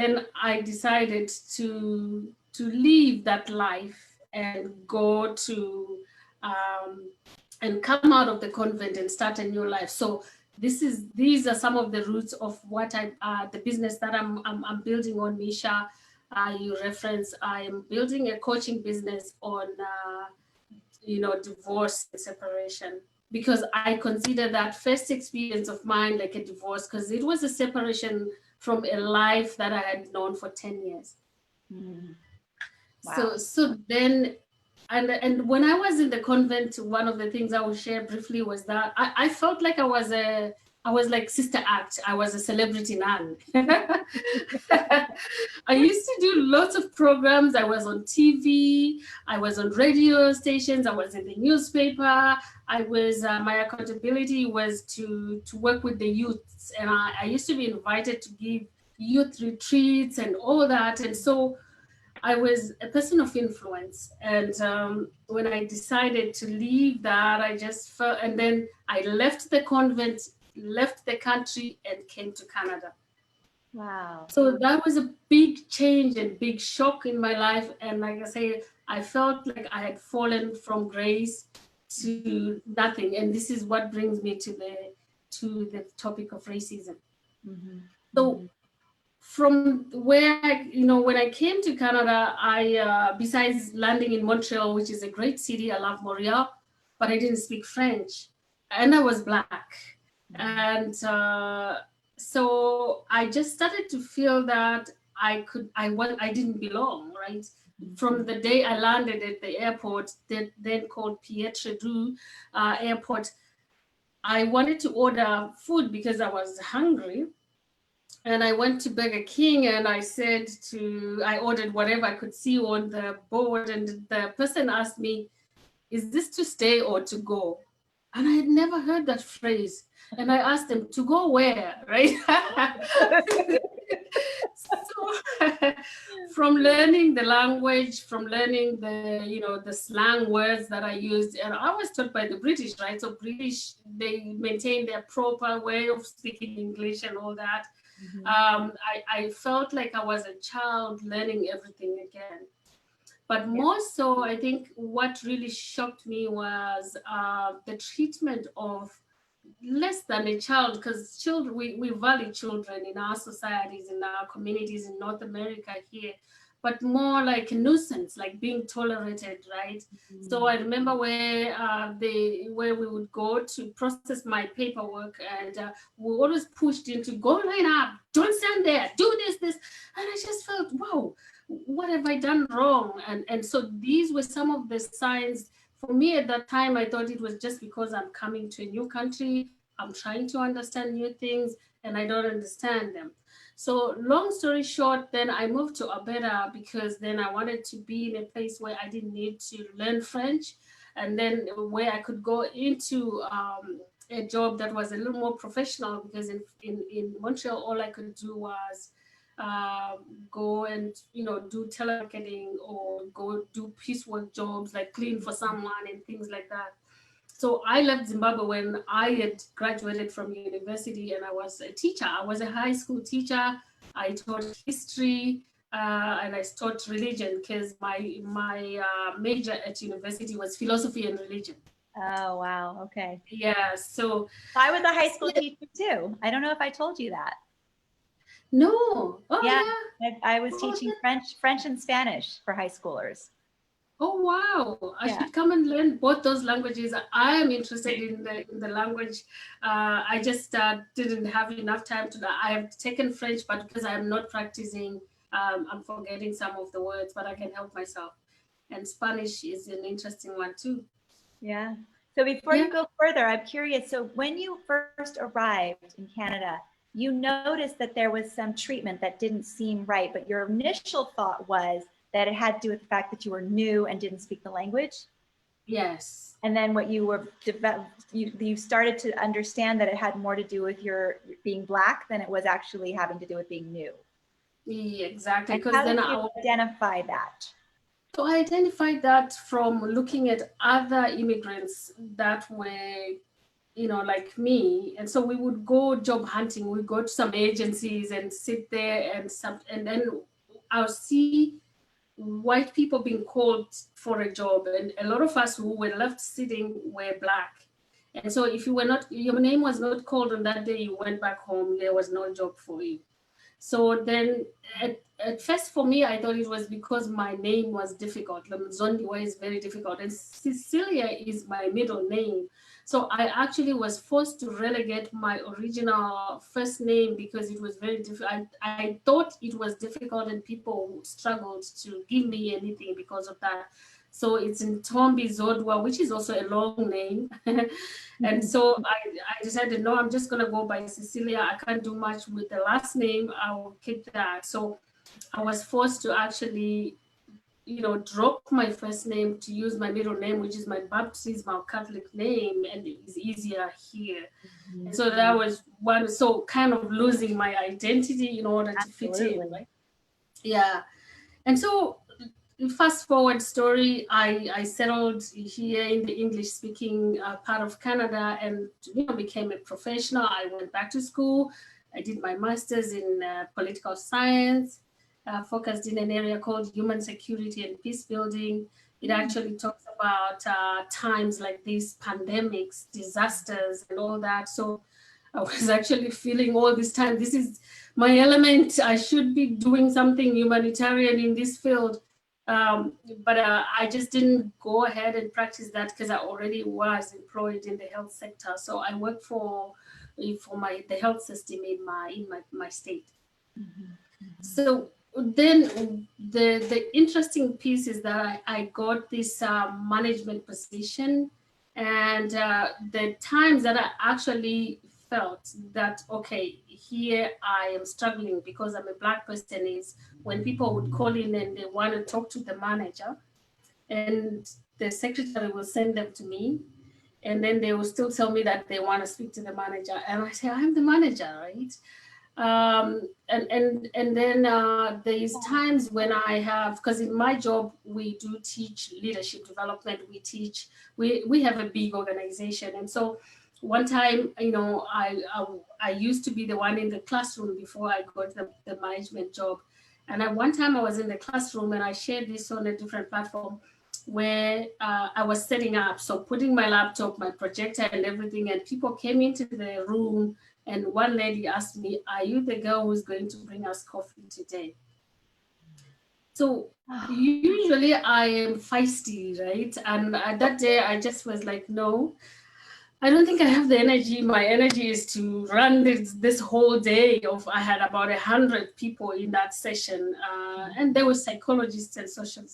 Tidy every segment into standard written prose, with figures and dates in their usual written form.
then I decided to leave that life and go to and come out of the convent and start a new life. So these are some of the roots of what the business that I'm building on, Misha. You reference, I am building a coaching business on divorce and separation, because I consider that first experience of mine like a divorce, because it was a separation from a life that I had known for 10 years. Mm. Wow. So then, and when I was in the convent, one of the things I will share briefly was that I felt like I was like Sister Act. I was a celebrity nun. I used to do lots of programs. I was on TV. I was on radio stations. I was in the newspaper. I was my accountability was to work with the youths, and I used to be invited to give youth retreats and all that. And so I was a person of influence. And when I decided to leave that, I just felt, and then I left the convent, left the country, and came to Canada. Wow. So that was a big change and big shock in my life. And like I say, I felt like I had fallen from grace to nothing. And this is what brings me to the topic of racism. Mm-hmm. So from where when I came to Canada, I besides landing in Montreal, which is a great city, I love Montreal, but I didn't speak French, and I was Black. And so I just started to feel that I didn't belong, right? From the day I landed at the airport, then called Pierre-Trudeau airport, I wanted to order food because I was hungry. And I went to Burger King and I ordered whatever I could see on the board. And the person asked me, "Is this to stay or to go?" And I had never heard that phrase. And I asked them, "To go where?" Right? So from learning the language, from learning the slang words that I used, and I was taught by the British, right? So British, they maintain their proper way of speaking English and all that. I felt like I was a child learning everything again. But more so, I think what really shocked me was the treatment of less than a child, because children, we value children in our societies, in our communities in North America here, but more like a nuisance, like being tolerated, right? So I remember where we would go to process my paperwork, and we were always pushed into go line up, don't stand there, do this, and I just felt, wow, what have I done wrong? And so these were some of the signs. For me at that time, I thought it was just because I'm coming to a new country, I'm trying to understand new things, and I don't understand them. So long story short, then I moved to Alberta because then I wanted to be in a place where I didn't need to learn French, and then where I could go into a job that was a little more professional, because in Montreal, all I could do was go and do telemarketing or go do piecework jobs like clean for someone and things like that. So I left Zimbabwe when I had graduated from university, and I was a teacher. I was a high school teacher. I taught history and I taught religion, because my major at university was philosophy and religion. Oh, wow. Okay. Yeah. So I was a high school teacher too. I don't know if I told you that. No. Oh, yeah. yeah. I was teaching French and Spanish for high schoolers. Oh, wow. I should come and learn both those languages. I am interested in the language. I just didn't have enough time to. I have taken French, but because I'm not practicing, I'm forgetting some of the words, but I can help myself. And Spanish is an interesting one too. Yeah. So before you go further, I'm curious. So when you first arrived in Canada, you noticed that there was some treatment that didn't seem right, but your initial thought was that it had to do with the fact that you were new and didn't speak the language? Yes. And then what you were you started to understand that it had more to do with your being Black than it was actually having to do with being new. Yeah, exactly. And how did you identify that? So I identified that from looking at other immigrants that were like me. And so we would go job hunting. We'd go to some agencies and sit there and then I'll see white people being called for a job. And a lot of us who were left sitting were Black. And so if your name was not called on that day, you went back home, there was no job for you. So then at first for me, I thought it was because my name was difficult. Mzvondiwa is very difficult. And Cecilia is my middle name. So I actually was forced to relegate my original first name because it was very difficult. I thought it was difficult and people struggled to give me anything because of that. So it's in Tombi Zodwa, which is also a long name. And so I decided, no, I'm just going to go by Cecilia. I can't do much with the last name. I will keep that. So I was forced to actually, drop my first name to use my middle name, which is my baptismal Catholic name, and it's easier here. And so that was one, so kind of losing my identity in order to fit in, right? Yeah. And so fast forward story, I settled here in the English speaking part of Canada and became a professional. I went back to school. I did my master's in political science, focused in an area called human security and peace building. It actually talks about times like these, pandemics, disasters, and all that. So I was actually feeling all this time, this is my element. I should be doing something humanitarian in this field. But I just didn't go ahead and practice that because I already was employed in the health sector. So I worked for the health system in my state. So then the interesting piece is that I got this management position, and the times that I actually felt that, okay, here I am struggling because I'm a Black person, is when people would call in and they want to talk to the manager, and the secretary will send them to me, and then they will still tell me that they want to speak to the manager, and I say, I'm the manager, right? And then there's times when I have, because in my job we do teach leadership development. We have a big organization, and so one time, I used to be the one in the classroom before I got the management job. And at one time I was in the classroom and I shared this on a different platform where I was setting up, so putting my laptop, my projector and everything, and people came into the room, and one lady asked me, are you the girl who's going to bring us coffee today? So usually I am feisty, right? And that day I just was like, no, I don't think I have the energy. My energy is to run this whole day of, I had about 100 people in that session, and there were psychologists and social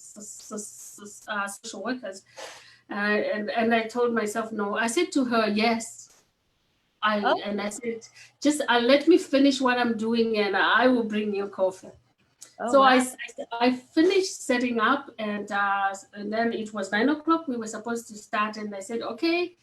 workers. And I told myself, no. I said to her, yes. And I said, just let me finish what I'm doing and I will bring you coffee. So wow. I finished setting up, and then it was 9 o'clock. We were supposed to start, and I said, okay,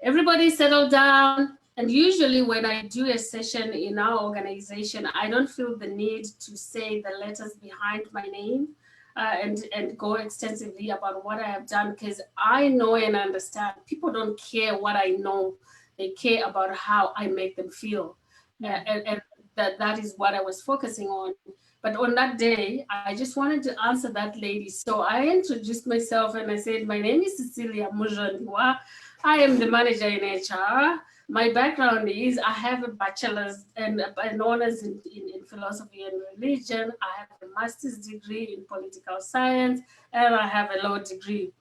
everybody settle down. And usually when I do a session in our organization, I don't feel the need to say the letters behind my name and go extensively about what I have done, because I know and understand people don't care what I know. They care about how I make them feel. And that is what I was focusing on. But on that day, I just wanted to answer that lady. So I introduced myself and I said, my name is Cecilia Mzvondiwa. I am the manager in HR. My background is I have a bachelor's and an honors in philosophy and religion. I have a master's degree in political science, and I have a law degree.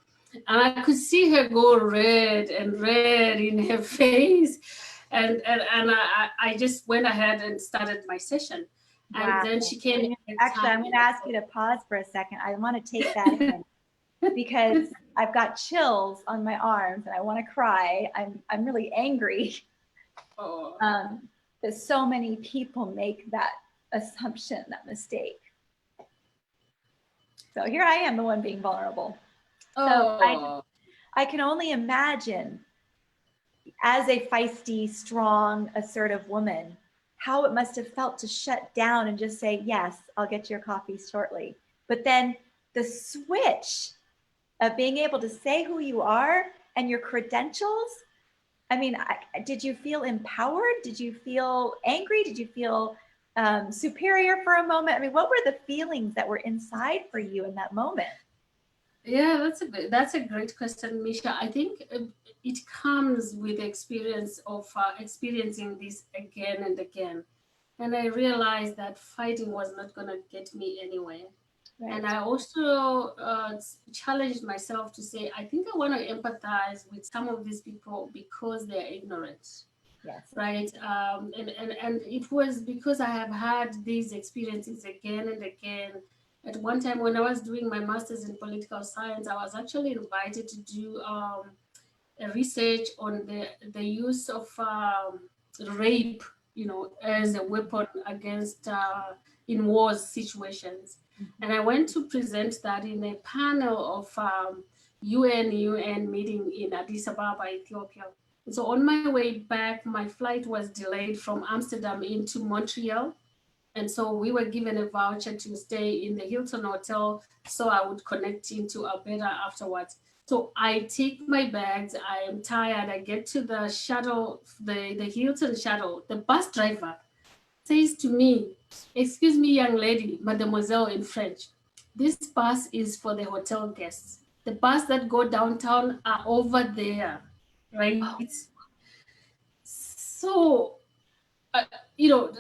And I could see her go red in her face. And I just went ahead and started my session. And wow. Then she came. Actually, I'm going to ask you to pause for a second. I want to take that in because I've got chills on my arms and I want to cry. I'm really angry that so many people make that assumption, that mistake. So here I am, the one being vulnerable. So I can only imagine, as a feisty, strong, assertive woman, how it must have felt to shut down and just say, yes, I'll get your coffee shortly. But then the switch of being able to say who you are and your credentials I mean, did you feel empowered? Did you feel angry? Did you feel superior for a moment? I mean, what were the feelings that were inside for you in that moment? Yeah, that's a great question, Misha. I think it comes with the experience of experiencing this again and again. And I realized that fighting was not going to get me anywhere. Right. And I also challenged myself to say, I think I want to empathize with some of these people because they're ignorant. Yes. Right. And it was because I have had these experiences again and again. At one time, when I was doing my master's in political science, I was actually invited to do a research on the use of rape, as a weapon against in wars situations. Mm-hmm. And I went to present that in a panel of UN meeting in Addis Ababa, Ethiopia. And so on my way back, my flight was delayed from Amsterdam into Montreal. And so we were given a voucher to stay in the Hilton Hotel so I would connect into Alberta afterwards. So I take my bags, I am tired, I get to the shuttle, the Hilton shuttle. The bus driver says to me, "Excuse me, young lady, mademoiselle in French, this bus is for the hotel guests. The bus that go downtown are over there," right? Oh. So, uh, you know,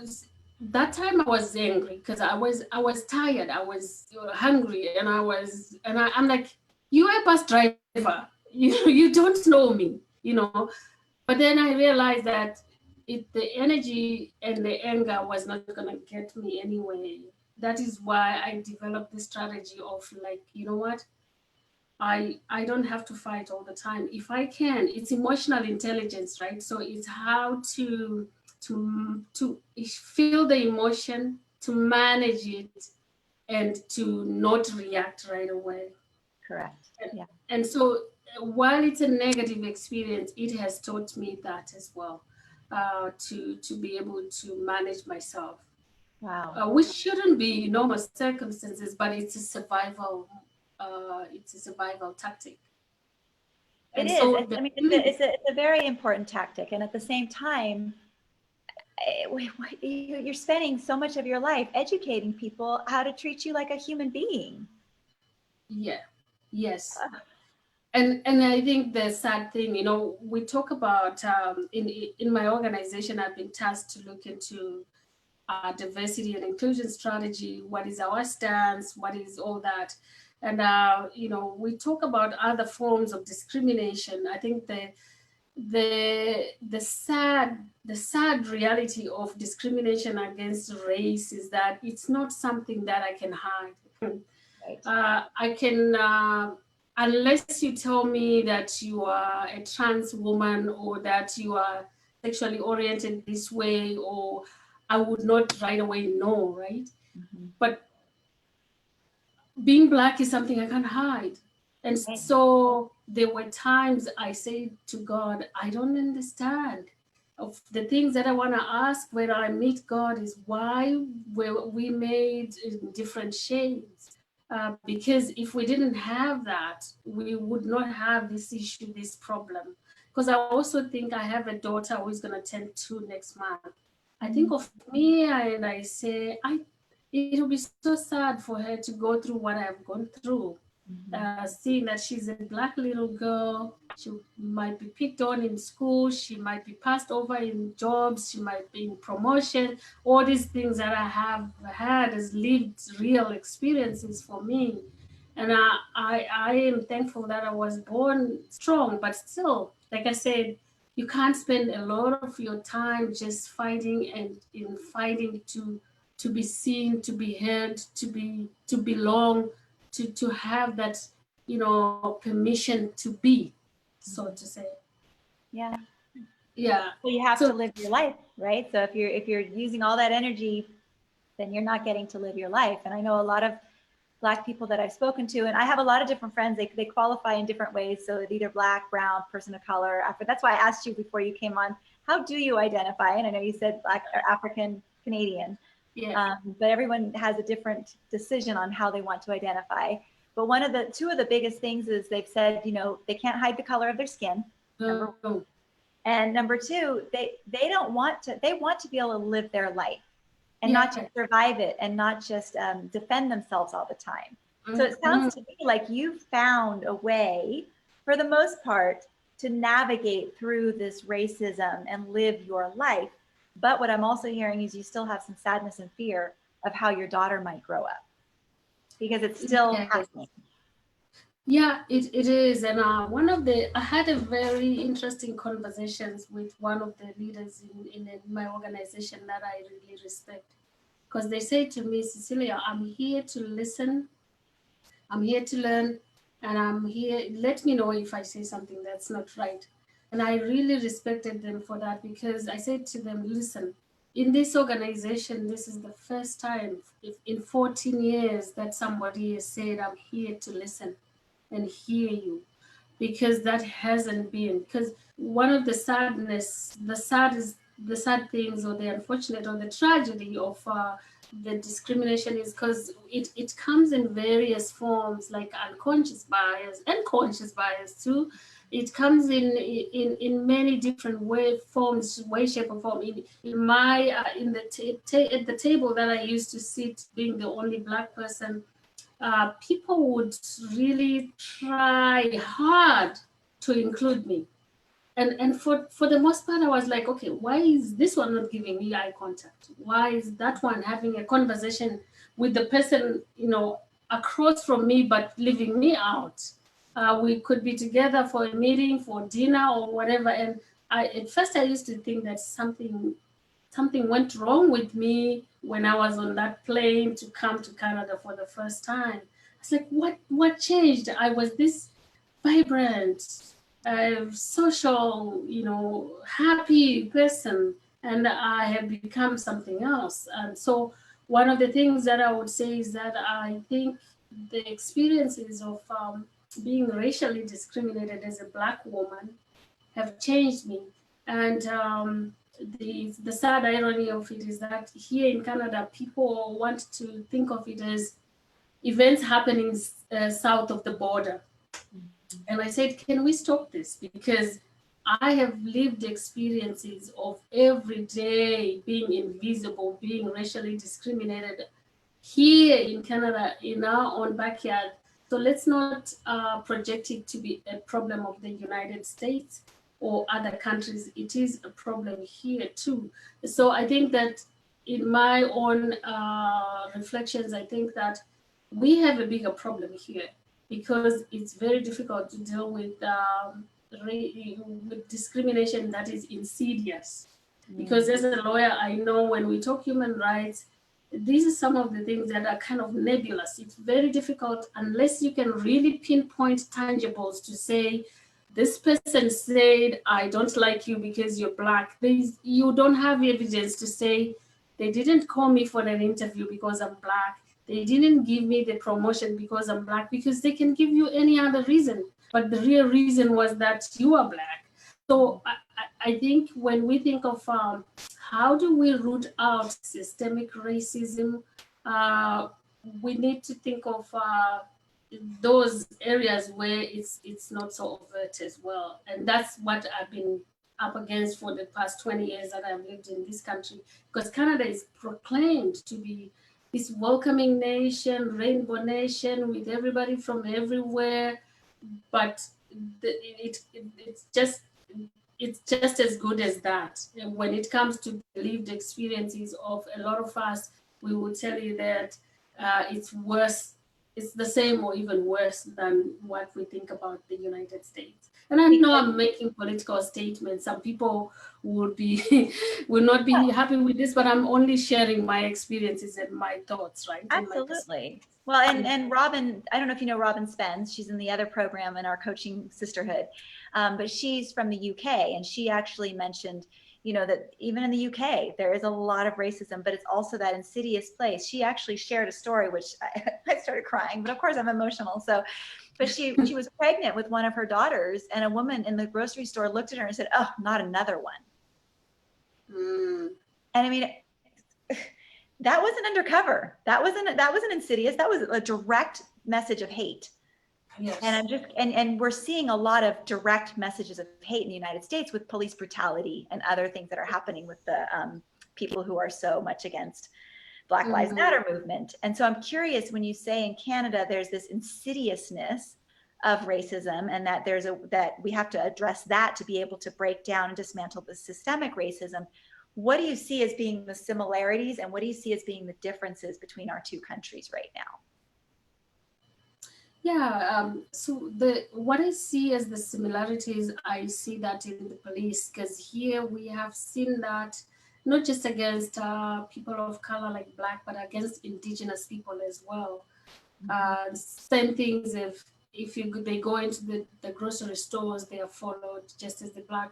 that time I was angry because I was tired, I was hungry, and I'm like, "You are a bus driver, you don't know me, But then I realized that the energy and the anger was not gonna get me anyway. That is why I developed the strategy of, like, you know what? I don't have to fight all the time. If I can, it's emotional intelligence, right? So it's how to feel the emotion, to manage it, and to not react right away. Correct. Yeah. And so while it's a negative experience, it has taught me that as well, to be able to manage myself. Wow. Which shouldn't be normal circumstances, but it's a survival tactic. It And is. so I mean, it's a very important tactic. And at the same time, you're spending so much of your life educating people how to treat you like a human being. Yeah, yes. And I think the sad thing, we talk about in my organization, I've been tasked to look into diversity and inclusion strategy. What is our stance? What is all that? And we talk about other forms of discrimination. I think the sad reality of discrimination against race is that it's not something that I can hide. Right. I can, unless you tell me that you are a trans woman or that you are sexually oriented this way, or I would not right away know, right? Mm-hmm. But being Black is something I can't hide. And Right. so there were times I say to God, I don't understand. Of the things that I want to ask when I meet God is why were we made in different shades? Because if we didn't have that, we would not have this issue, this problem. Because I also think I have a daughter who is going to turn 2 next month. I think of me and I say, it will be so sad for her to go through what I've gone through. Seeing that she's a Black little girl, she might be picked on in school, she might be passed over in jobs, she might be in promotion. All these things that I have had as lived real experiences for me. And I am thankful that I was born strong, but still, like I said, you can't spend a lot of your time just fighting and in fighting to be seen, to be heard, to belong, to have that, permission to be, so to say. Yeah. Yeah. So you have to live your life, right? So if you're using all that energy, then you're not getting to live your life. And I know a lot of Black people that I've spoken to, and I have a lot of different friends, they qualify in different ways. So it's either Black, brown, person of color, African. That's why I asked you before you came on, how do you identify? And I know you said Black or African Canadian. Yeah. But everyone has a different decision on how they want to identify. But two of the biggest things is they've said, they can't hide the color of their skin. Number one. And number two, they don't want to, they want to be able to live their life and not just survive it and not just defend themselves all the time. So it sounds to me like you found a way, for the most part, to navigate through this racism and live your life. But what I'm also hearing is you still have some sadness and fear of how your daughter might grow up, because it's still happening. Yeah, it is. And I had a very interesting conversations with one of the leaders in my organization that I really respect. Because they say to me, Cecilia, I'm here to listen, I'm here to learn, and I'm here, let me know if I say something that's not right. And I really respected them for that, because I said to them, listen, in this organization, this is the first time in 14 years that somebody has said, I'm here to listen and hear you, because that hasn't been. Because one of the sad things, or the unfortunate, or the tragedy of the discrimination is because it comes in various forms, like unconscious bias and conscious bias too. It comes in many different way, shape, or form. In my at the table that I used to sit, being the only Black person, people would really try hard to include me. And for the most part, I was like, okay, why is this one not giving me eye contact? Why is that one having a conversation with the person, across from me, but leaving me out? We could be together for a meeting, for dinner, or whatever. And at first I used to think that something went wrong with me when I was on that plane to come to Canada for the first time. It's like, what changed? I was this vibrant, social, happy person, and I have become something else. And so one of the things that I would say is that I think the experiences of being racially discriminated as a Black woman have changed me. And the sad irony of it is that here in Canada, people want to think of it as events happening south of the border. And I said, can we stop this? Because I have lived experiences of every day being invisible, being racially discriminated here in Canada, in our own backyard. So let's not project it to be a problem of the United States or other countries. It is a problem here too. So I think that in my own reflections, I think that we have a bigger problem here, because it's very difficult to deal with discrimination that is insidious. Because as a lawyer, I know when we talk human rights, these are some of the things that are kind of nebulous. It's very difficult unless you can really pinpoint tangibles to say, this person said, I don't like you because you're Black. You don't have evidence to say, they didn't call me for an interview because I'm Black. They didn't give me the promotion because I'm Black, because they can give you any other reason. But the real reason was that you are Black. So I think when we think of how do we root out systemic racism, we need to think of those areas where it's not so overt as well. And that's what I've been up against for the past 20 years that I've lived in this country, because Canada is proclaimed to be this welcoming nation, rainbow nation with everybody from everywhere, but it's just as good as that. And when it comes to the lived experiences of a lot of us, we will tell you that it's worse. It's the same or even worse than what we think about the United States. And I know I'm making political statements. Some people will not be happy with this, but I'm only sharing my experiences and my thoughts, right? Absolutely. Well, and Robin, I don't know if you know Robin Spence. She's in the other program in our coaching sisterhood, but she's from the UK, and she actually mentioned, that even in the UK, there is a lot of racism, but it's also that insidious place. She actually shared a story, which I started crying, but of course I'm emotional. So, but she was pregnant with one of her daughters, and a woman in the grocery store looked at her and said, "Oh, not another one." And I mean, that wasn't undercover. That wasn't insidious. That was a direct message of hate. Yes. And I'm just, and we're seeing a lot of direct messages of hate in the United States with police brutality and other things that are happening with the people who are so much against Black Lives Matter movement. And so I'm curious, when you say in Canada, there's this insidiousness of racism, and that that we have to address that to be able to break down and dismantle the systemic racism. What do you see as being the similarities, and what do you see as being the differences between our two countries right now? Yeah, so what I see as the similarities, I see that in the police, because here we have seen that not just against people of color like Black, but against Indigenous people as well. Same things if they go into the grocery stores, they are followed just as the black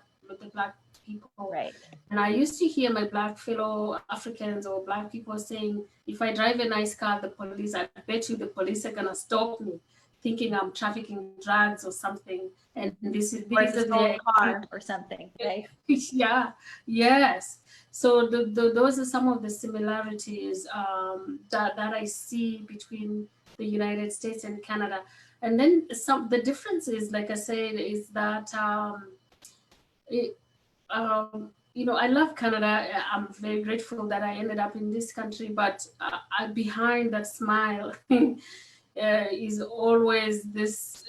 people. Right. And I used to hear my Black fellow Africans or Black people saying, if I drive a nice car, I bet you the police are gonna stop me, thinking I'm trafficking drugs or something. And this is their car or something, right? Yeah, yes. So those are some of the similarities that I see between the United States and Canada. And then the differences, like I said, is that I love Canada. I'm very grateful that I ended up in this country, but behind that smile is always this,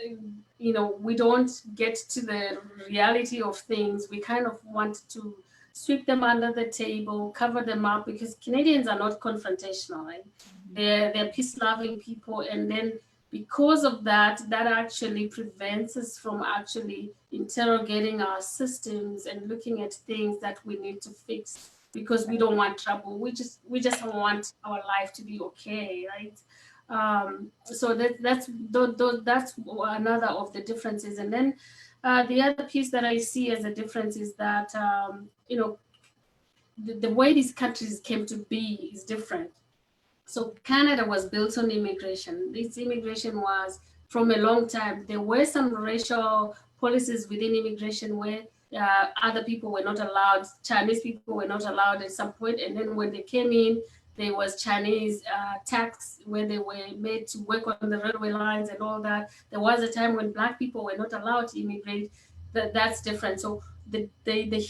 we don't get to the reality of things. We kind of want to sweep them under the table, cover them up, because Canadians are not confrontational, right? They're peace-loving people, and then because of that actually prevents us from actually interrogating our systems and looking at things that we need to fix, because we don't want trouble. We just want our life to be okay, right? So that's another of the differences. And then the other piece that I see as a difference is that the way these countries came to be is different. So Canada was built on immigration. This immigration was from a long time. There were some racial policies within immigration where other people were not allowed. Chinese people were not allowed at some point. And then when they came in, there was Chinese tax where they were made to work on the railway lines and all that. There was a time when Black people were not allowed to immigrate. That's different. So the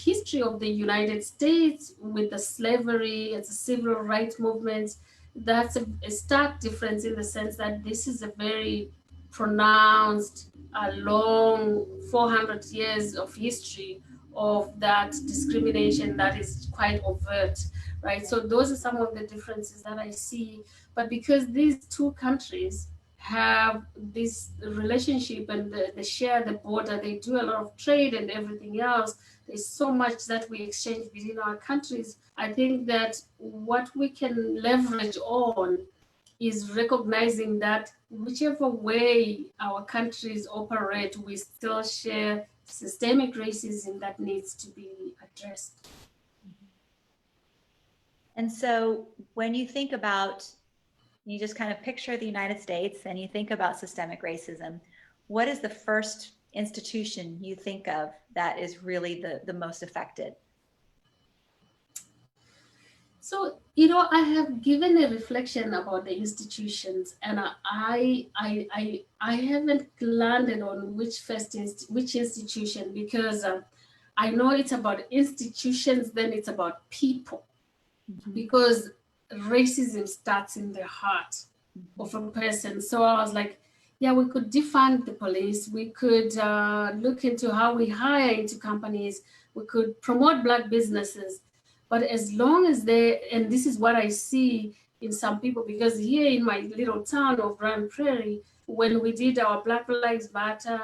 history of the United States with the slavery and the civil rights movements, that's a stark difference in the sense that this is a very pronounced, long 400 years of history of that discrimination that is quite overt, right? So those are some of the differences that I see. But because these two countries have this relationship and they share the border, they do a lot of trade and everything else, there's so much that we exchange between our countries. I think that what we can leverage on is recognizing that whichever way our countries operate, we still share systemic racism that needs to be addressed. And so when you think about, you just kind of picture the United States and you think about systemic racism, what is the first institution you think of that is really the most affected? So, I have given a reflection about the institutions, and I haven't landed on which institution, because I know it's about institutions, then it's about people, because racism starts in the heart of a person. So I was like, yeah, we could defund the police. We could look into how we hire into companies. We could promote Black businesses. But as long as and this is what I see in some people, because here in my little town of Grand Prairie, when we did our Black Lives Matter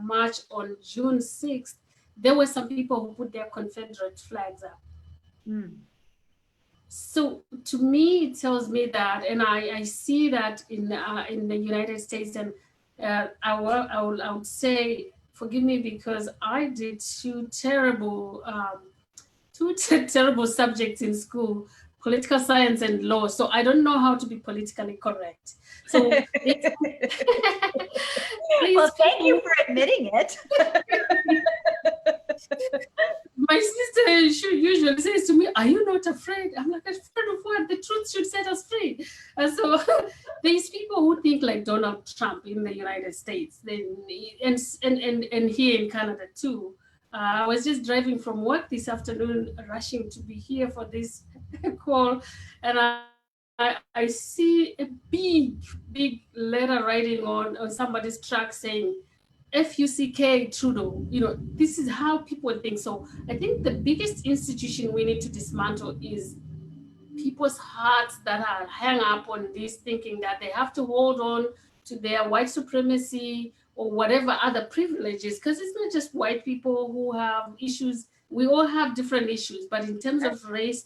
march on June 6th, there were some people who put their Confederate flags up. So to me, it tells me that, and I see that in the United States, and I would say, forgive me, because I did two terrible subjects in school, political science and law. So I don't know how to be politically correct. So please, well, thank you for admitting it. My sister usually says to me, "Are you not afraid?" I'm like, "Afraid of what? The truth should set us free." And so there's people who think like Donald Trump in the United States, and here in Canada too. I was just driving from work this afternoon, rushing to be here for this call, and I see a big letter writing on somebody's truck saying, FUCK Trudeau. This is how people think. So I think the biggest institution we need to dismantle is people's hearts that are hung up on this, thinking that they have to hold on to their white supremacy or whatever other privileges, because it's not just white people who have issues. We all have different issues, but in terms of race,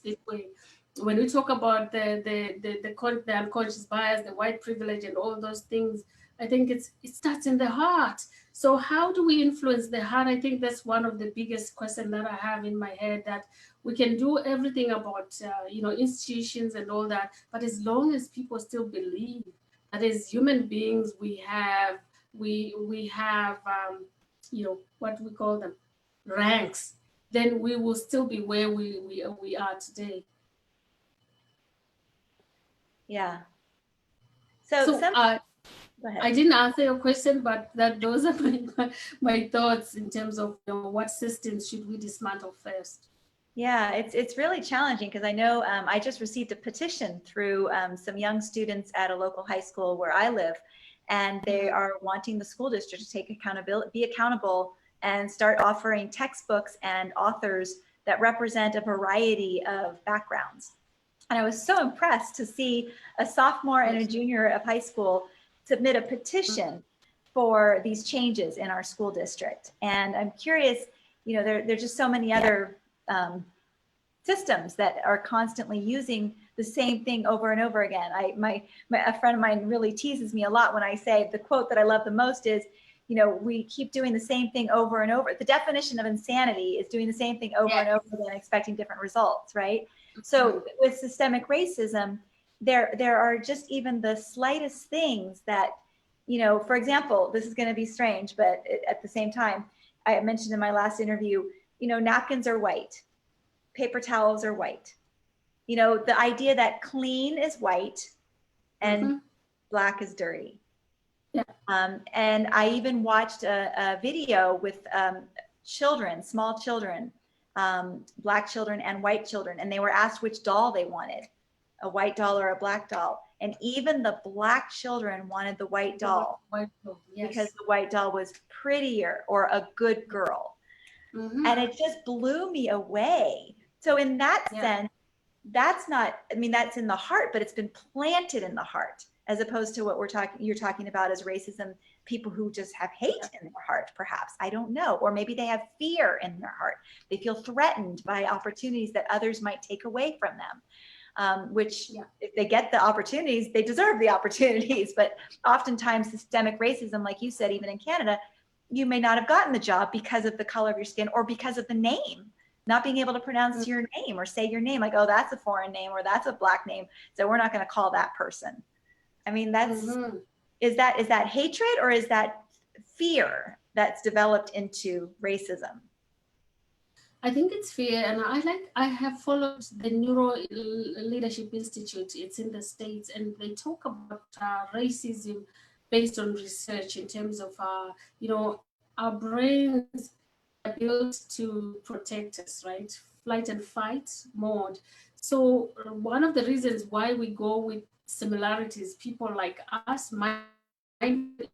when we talk about the unconscious bias, the white privilege, and all those things, I think it starts in the heart. So how do we influence the heart? I think that's one of the biggest questions that I have in my head, that we can do everything about, institutions and all that, but as long as people still believe that as human beings, we have, what we call them, ranks, then we will still be where we are today. Yeah. I didn't answer your question, but those are my thoughts in terms of what systems should we dismantle first. Yeah, it's really challenging, because I know I just received a petition through some young students at a local high school where I live, and they are wanting the school district to take accountability, be accountable, and start offering textbooks and authors that represent a variety of backgrounds. And I was so impressed to see a sophomore and a junior of high school submit a petition for these changes in our school district. And I'm curious, there's just so many other systems that are constantly using the same thing over and over again. A friend of mine really teases me a lot when I say, the quote that I love the most is, we keep doing the same thing over and over. The definition of insanity is doing the same thing over and over again, expecting different results, right? So with systemic racism, there are just even the slightest things that, for example, this is going to be strange, but at the same time, I mentioned in my last interview, napkins are white, paper towels are white. The idea that clean is white and black is dirty. Yeah. And I even watched a video with children, small children, black children and white children, and they were asked which doll they wanted, a white doll or a black doll. And even the black children wanted the white doll, because the white doll was prettier or a good girl. And it just blew me away. So in that sense, that's not, that's in the heart, but it's been planted in the heart, as opposed to what you're talking about as racism, people who just have hate in their heart, perhaps. I don't know. Or maybe they have fear in their heart. They feel threatened by opportunities that others might take away from them, which if they get the opportunities, they deserve the opportunities. But oftentimes systemic racism, like you said, even in Canada, you may not have gotten the job because of the color of your skin or because of the name. Not being able to pronounce your name or say your name, like, oh, that's a foreign name or that's a black name, so we're not going to call that person. That's is that hatred, or is that fear that's developed into racism? I think it's fear, and I have followed the Neuro Leadership Institute. It's in the States, and they talk about racism based on research in terms of our brains are built to protect us, right? Flight and fight mode. So one of the reasons why we go with similarities, people like us,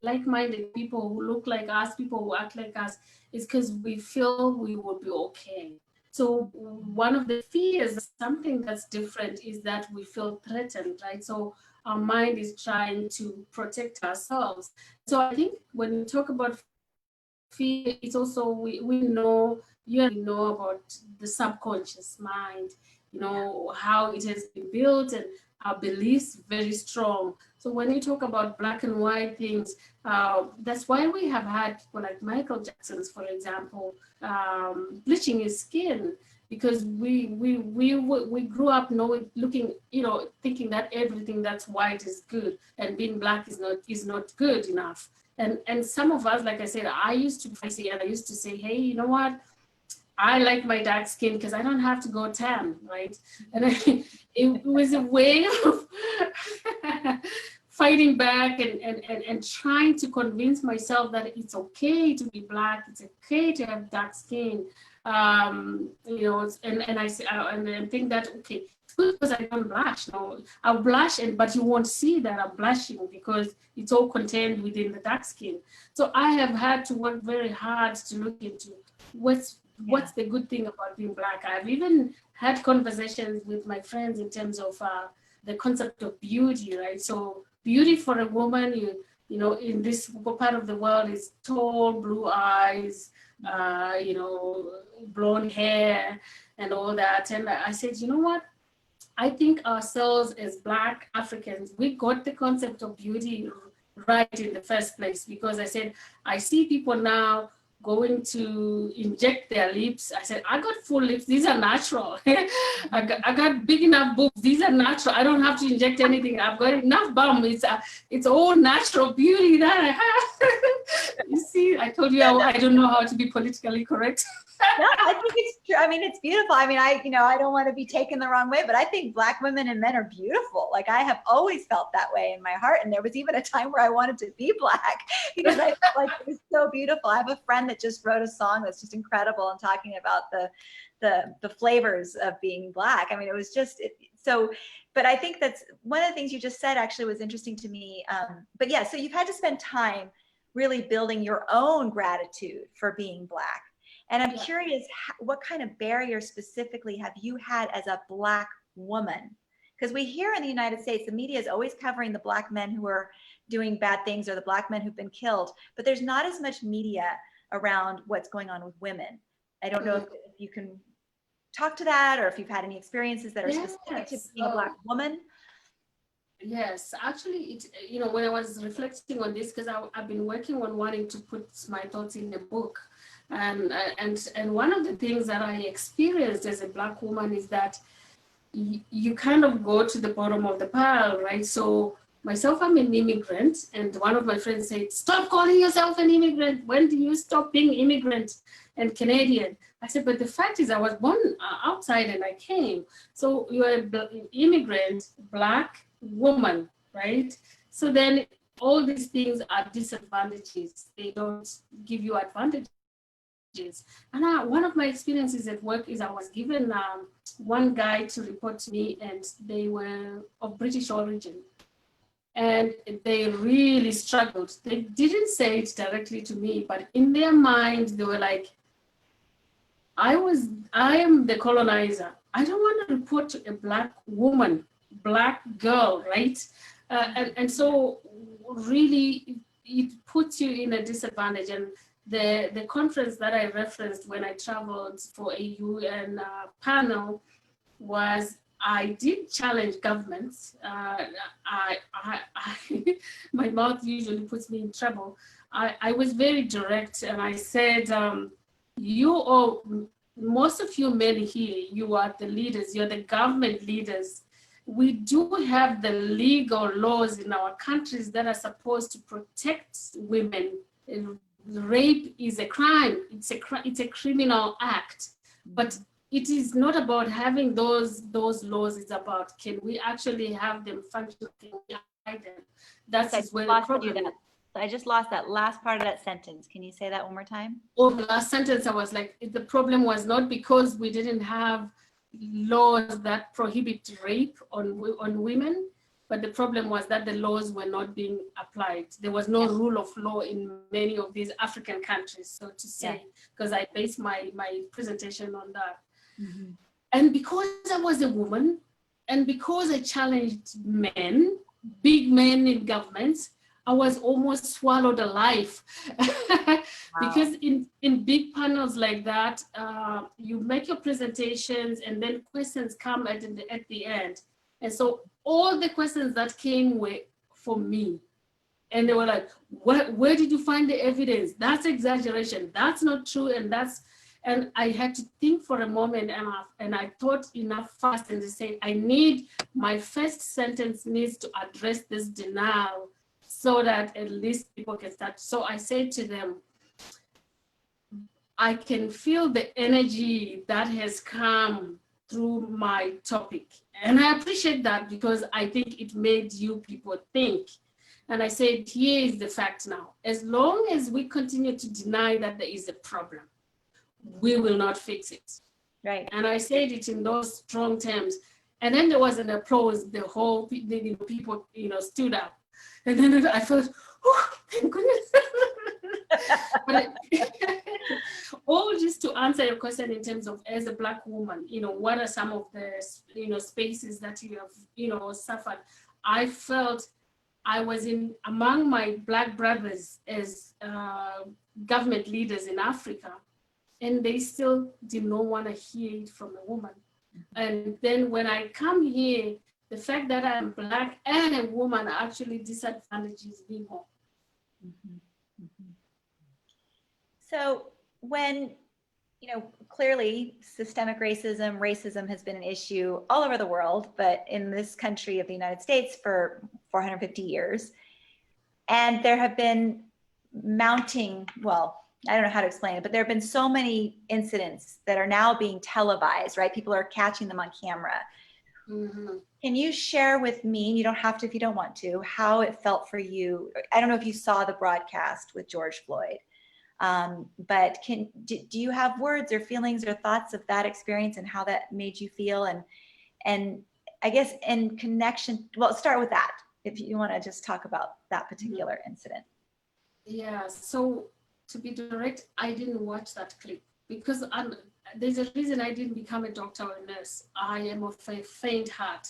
like-minded people who look like us, people who act like us, is because we feel we will be okay. So one of the fears, something that's different, is that we feel threatened, right? So our mind is trying to protect ourselves. So I think when we talk about fear, it's also we know about the subconscious mind, how it has been built, and our beliefs very strong. So when you talk about black and white things, that's why we have had people like Michael Jackson's, for example, bleaching his skin, because we grew up thinking that everything that's white is good and being black is not good enough. And some of us, like I said, I used to say, hey, you know what? I like my dark skin because I don't have to go tan, right? And it was a way of fighting back and trying to convince myself that it's okay to be Black, it's okay to have dark skin. You know, and I think that, okay, it's good because I don't blush. No, I'll blush, but you won't see that I'm blushing because it's all contained within the dark skin. So I have had to work very hard to look into what's the good thing about being Black. I've even had conversations with my friends in terms of the concept of beauty, right? So beauty for a woman, you know, in this part of the world is tall, blue eyes, you know, blonde hair and all that. And I said, you know what? I think ourselves as Black Africans, we got the concept of beauty right in the first place, because I said, I see people now going to inject their lips. I said, I got full lips. These are natural. I got big enough boobs. These are natural. I don't have to inject anything. I've got enough bum. It's all natural beauty that I have. You see, I told you I don't know how to be politically correct. No, I think it's true. I mean, it's beautiful. I mean, I don't want to be taken the wrong way, but I think Black women and men are beautiful. Like, I have always felt that way in my heart. And there was even a time where I wanted to be Black because I felt like it was so beautiful. I have a friend that just wrote a song that's just incredible and talking about the flavors of being Black. I mean, it was just so, but I think that's one of the things you just said actually was interesting to me. But yeah, so you've had to spend time really building your own gratitude for being Black. And I'm curious, what kind of barriers specifically have you had as a Black woman? Because we hear in the United States, the media is always covering the Black men who are doing bad things or the Black men who've been killed, but there's not as much media around what's going on with women. I don't know if you can talk to that, or if you've had any experiences that are specific to being a Black woman. Yes, actually, you know, when I was reflecting on this, because I've been working on wanting to put my thoughts in a book. And one of the things that I experienced as a Black woman is that you kind of go to the bottom of the pile, right? So myself, I'm an immigrant, and one of my friends said, "Stop calling yourself an immigrant. When do you stop being immigrant and Canadian?" I said, "But the fact is, I was born outside and I came." So you're an immigrant, Black woman, right? So then all these things are disadvantages. They don't give you advantages. And one of my experiences at work is I was given one guy to report to me, and they were of British origin. And they really struggled. They didn't say it directly to me, but in their mind, they were like, I am the colonizer. I don't want to report to a Black woman, Black girl, right? And so really, it puts you in a disadvantage. And the conference that I referenced when I traveled for a UN panel was, I did challenge governments. My mouth usually puts me in trouble. I was very direct, and I said, most of you men here, you are the leaders, you're the government leaders. We do have the legal laws in our countries that are supposed to protect women. Rape is a crime. It's a criminal act. But it is not about having those laws. It's about, can we actually have them function? Can we hide them? That's where the problem is. I just lost that last part of that sentence. Can you say that one more time? Oh, the last sentence, I was like, the problem was not because we didn't have laws that prohibit rape on women, but the problem was that the laws were not being applied. There was no rule of law in many of these African countries, so to say, because I based my presentation on that. Mm-hmm. And because I was a woman, and because I challenged men, big men in governments, I was almost swallowed alive. Because in big panels like that, you make your presentations and then questions come at the end. And so all the questions that came were for me. And they were like, where did you find the evidence? That's exaggeration. That's not true. And I had to think for a moment, and I thought enough fast, and they said, my first sentence needs to address this denial so that at least people can start. So I said to them, I can feel the energy that has come through my topic. And I appreciate that because I think it made you people think. And I said, here is the fact now. As long as we continue to deny that there is a problem, we will not fix it. Right. And I said it in those strong terms. And then there was an applause. The whole people, stood up. And then I felt, oh, thank goodness. But all just to answer your question in terms of as a Black woman, what are some of the, spaces that you have, suffered? I felt I was among my Black brothers as government leaders in Africa, and they still did not want to hear it from a woman. And then when I come here, the fact that I'm Black and a woman actually disadvantages me more. Mm-hmm. Mm-hmm. So when, clearly systemic racism has been an issue all over the world, but in this country of the United States for 450 years. And there have been mounting, well, I don't know how to explain it, but there have been so many incidents that are now being televised, right? People are catching them on camera. Mm-hmm. Can you share with me, you don't have to if you don't want to, how it felt for you? I don't know if you saw the broadcast with George Floyd, but do you have words or feelings or thoughts of that experience and how that made you feel? And I guess in connection, well, start with that, if you want to just talk about that particular incident. Yeah, so to be direct, I didn't watch that clip because there's a reason I didn't become a doctor or a nurse. I am of a faint heart.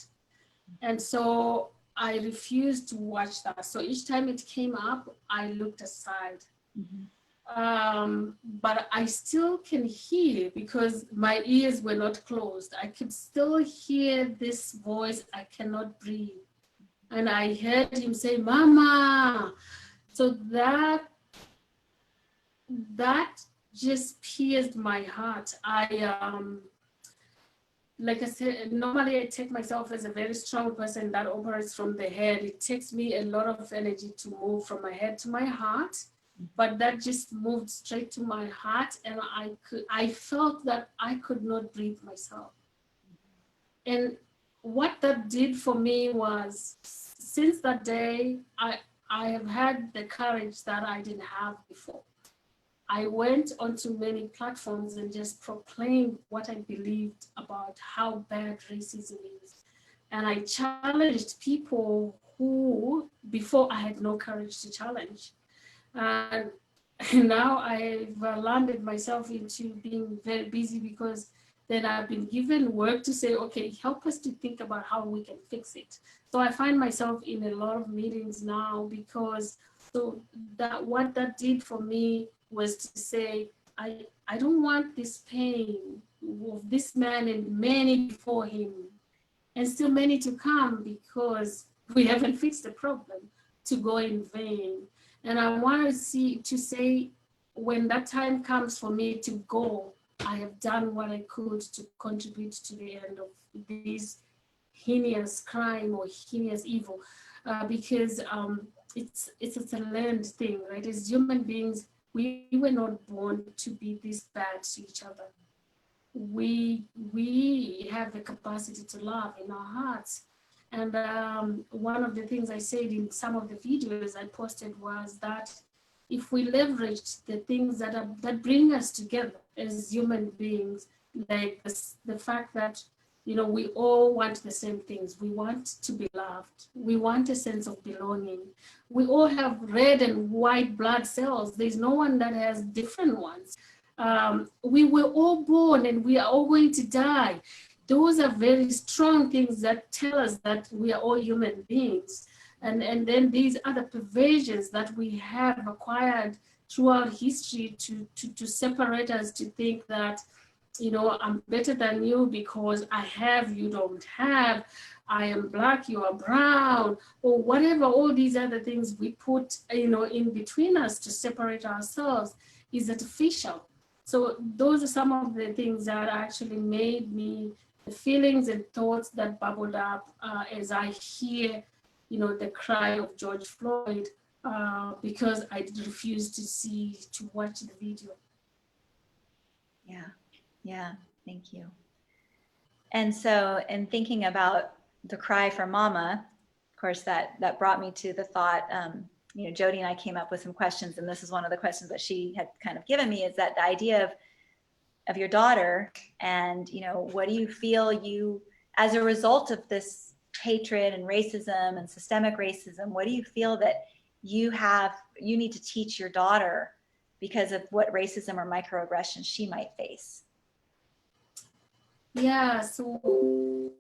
And so I refused to watch that. So each time it came up, I looked aside. Mm-hmm. But I still can hear because my ears were not closed. I could still hear this voice, I cannot breathe. And I heard him say, Mama. So that just pierced my heart. Like I said, normally I take myself as a very strong person that operates from the head. It takes me a lot of energy to move from my head to my heart, but that just moved straight to my heart, and I felt that I could not breathe myself. And what that did for me was, since that day, I have had the courage that I didn't have before. I went onto many platforms and just proclaimed what I believed about how bad racism is. And I challenged people who, before I had no courage to challenge. And now I've landed myself into being very busy because then I've been given work to say, okay, help us to think about how we can fix it. So I find myself in a lot of meetings now because what that did for me was to say, I don't want this pain of this man and many before him, and still many to come, because we haven't fixed the problem, to go in vain. And I want to say, when that time comes for me to go, I have done what I could to contribute to the end of this heinous crime or heinous evil, because it's a learned thing, right? As human beings, we were not born to be this bad to each other. We have the capacity to love in our hearts. And one of the things I said in some of the videos I posted was that if we leverage the things that bring us together as human beings, like the fact that, we all want the same things. We want to be loved. We want a sense of belonging. We all have red and white blood cells. There's no one that has different ones. We were all born and we are all going to die. Those are very strong things that tell us that we are all human beings. And then these other perversions that we have acquired throughout history to separate us, to think that, I'm better than you because I have, you don't have, I am Black, you are brown, or whatever, all these other things we put, in between us to separate ourselves is artificial. So those are some of the things that actually made me, the feelings and thoughts that bubbled up as I hear, the cry of George Floyd, because I refused to watch the video. Yeah, thank you. And so, in thinking about the cry for mama, of course, that brought me to the thought, Jodi and I came up with some questions, and this is one of the questions that she had kind of given me, is that the idea of your daughter, and, what do you feel as a result of this hatred and racism and systemic racism, what do you feel that you need to teach your daughter because of what racism or microaggression she might face? Yeah, so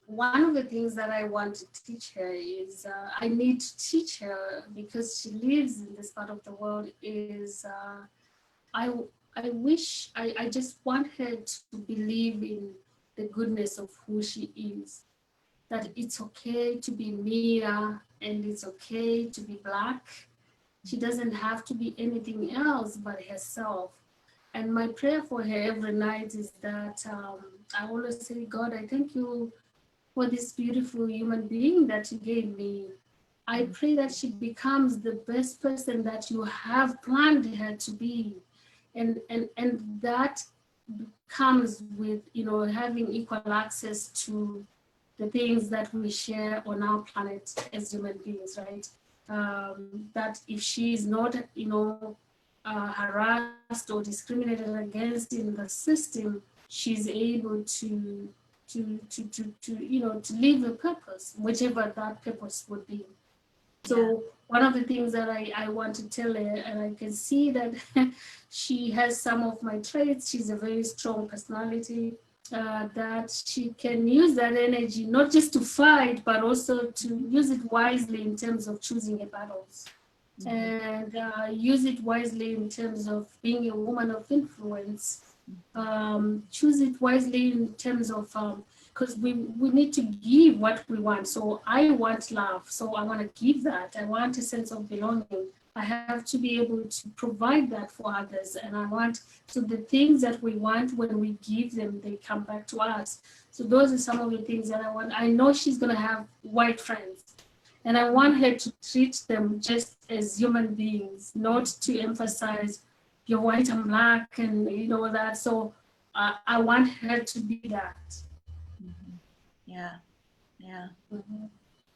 one of the things that I want to teach her is I need to teach her, because she lives in this part of the world, is I just want her to believe in the goodness of who she is, that it's okay to be Mia and it's okay to be Black. She doesn't have to be anything else but herself. And my prayer for her every night is that I always say, God, I thank you for this beautiful human being that you gave me. I pray that she becomes the best person that you have planned her to be. And that comes with, having equal access to the things that we share on our planet as human beings, right? That if she is not, harassed or discriminated against in the system, she's able to live a purpose, whichever that purpose would be. So one of the things that I want to tell her, and I can see that she has some of my traits. She's a very strong personality, that she can use that energy, not just to fight, but also to use it wisely in terms of choosing her battles. And use it wisely in terms of being a woman of influence. Choose it wisely in terms of, because we need to give what we want. So I want love, so I want to give that. I want a sense of belonging. I have to be able to provide that for others. And I want, so the things that we want, when we give them, they come back to us. So those are some of the things that I want. I know she's going to have white friends, and I want her to treat them just as human beings, not to emphasize you're white and Black and that. So I want her to be that. Yeah.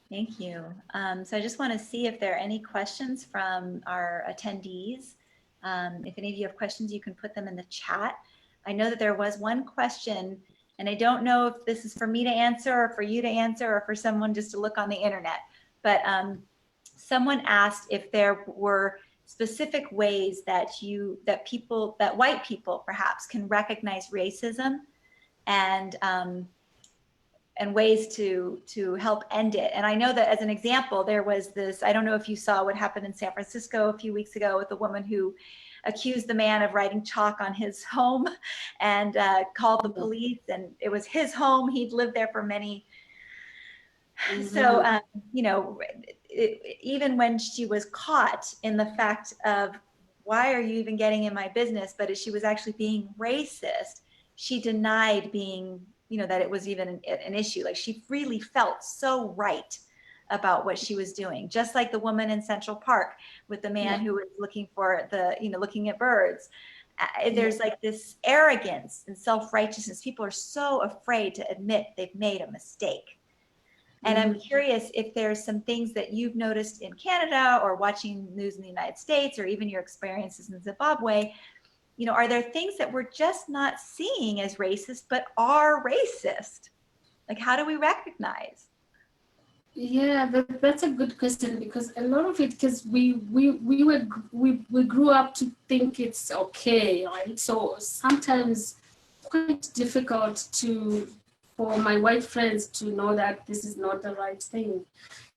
Thank you. So I just want to see if there are any questions from our attendees. If any of you have questions, you can put them in the chat. I know that there was one question, and I don't know if this is for me to answer or for you to answer or for someone just to look on the internet, but someone asked if there were specific ways that white people perhaps can recognize racism and ways to help end it. And I know that as an example, there was this, I don't know if you saw what happened in San Francisco a few weeks ago with a woman who accused the man of writing chalk on his home and called the police, and it was his home. He'd lived there for many. So, even when she was caught in the fact of, why are you even getting in my business? But she was actually being racist. She denied being, that it was even an issue. Like, she really felt so right about what she was doing. Just like the woman in Central Park with the man who was looking for looking at birds. There's like this arrogance and self-righteousness. People are so afraid to admit they've made a mistake. And I'm curious if there's some things that you've noticed in Canada or watching news in the United States, or even your experiences in Zimbabwe, are there things that we're just not seeing as racist, but are racist? Like, how do we recognize? Yeah, that's a good question, because a lot of it, because we grew up to think it's okay, right? So sometimes quite difficult for my white friends to know that this is not the right thing.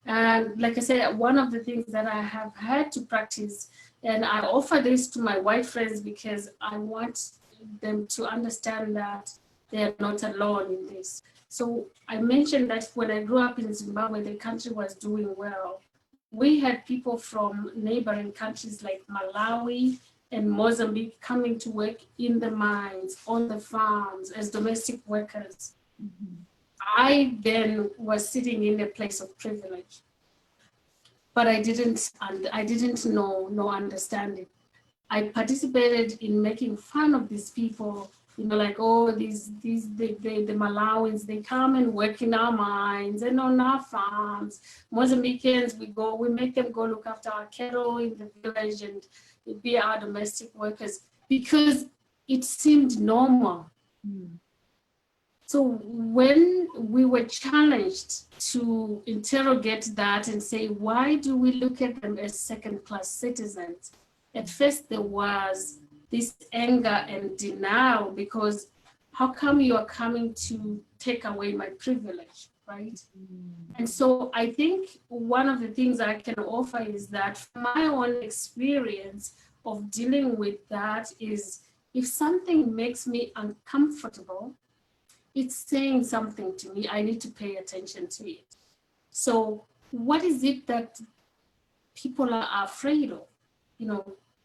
And like I said, one of the things that I have had to practice, and I offer this to my white friends because I want them to understand that they are not alone in this. So I mentioned that when I grew up in Zimbabwe, the country was doing well. We had people from neighboring countries like Malawi and Mozambique coming to work in the mines, on the farms, as domestic workers. I then was sitting in a place of privilege, but I didn't know, no understanding. I participated in making fun of these people like, oh, the Malawis, they come and work in our mines and on our farms. Mozambicans, we make them go look after our cattle in the village and be our domestic workers because it seemed normal. So when we were challenged to interrogate that and say, why do we look at them as second-class citizens? At first there was this anger and denial because how come you are coming to take away my privilege, right? And so I think one of the things I can offer is that from my own experience of dealing with that is if something makes me uncomfortable, it's saying something to me. I need to pay attention to it. So what is it that people are afraid of?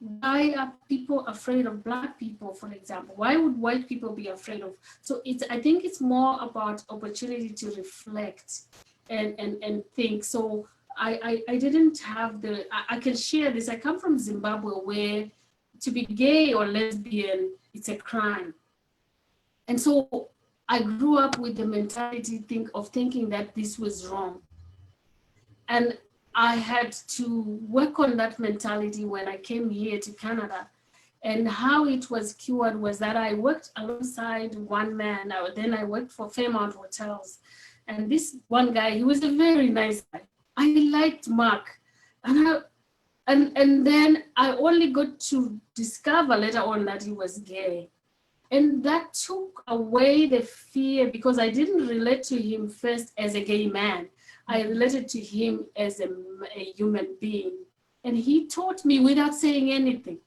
Why are people afraid of Black people, for example? Why would white people be afraid of? So I think it's more about opportunity to reflect and think. So I didn't have I can share this. I come from Zimbabwe where to be gay or lesbian, it's a crime. And so I grew up with the mentality of thinking that this was wrong. And I had to work on that mentality when I came here to Canada. And how it was cured was that I worked alongside one man. Then I worked for Fairmount Hotels. And this one guy, he was a very nice guy. I liked Mark. And then I only got to discover later on that he was gay. And that took away the fear because I didn't relate to him first as a gay man. I related to him as a human being. And he taught me without saying anything,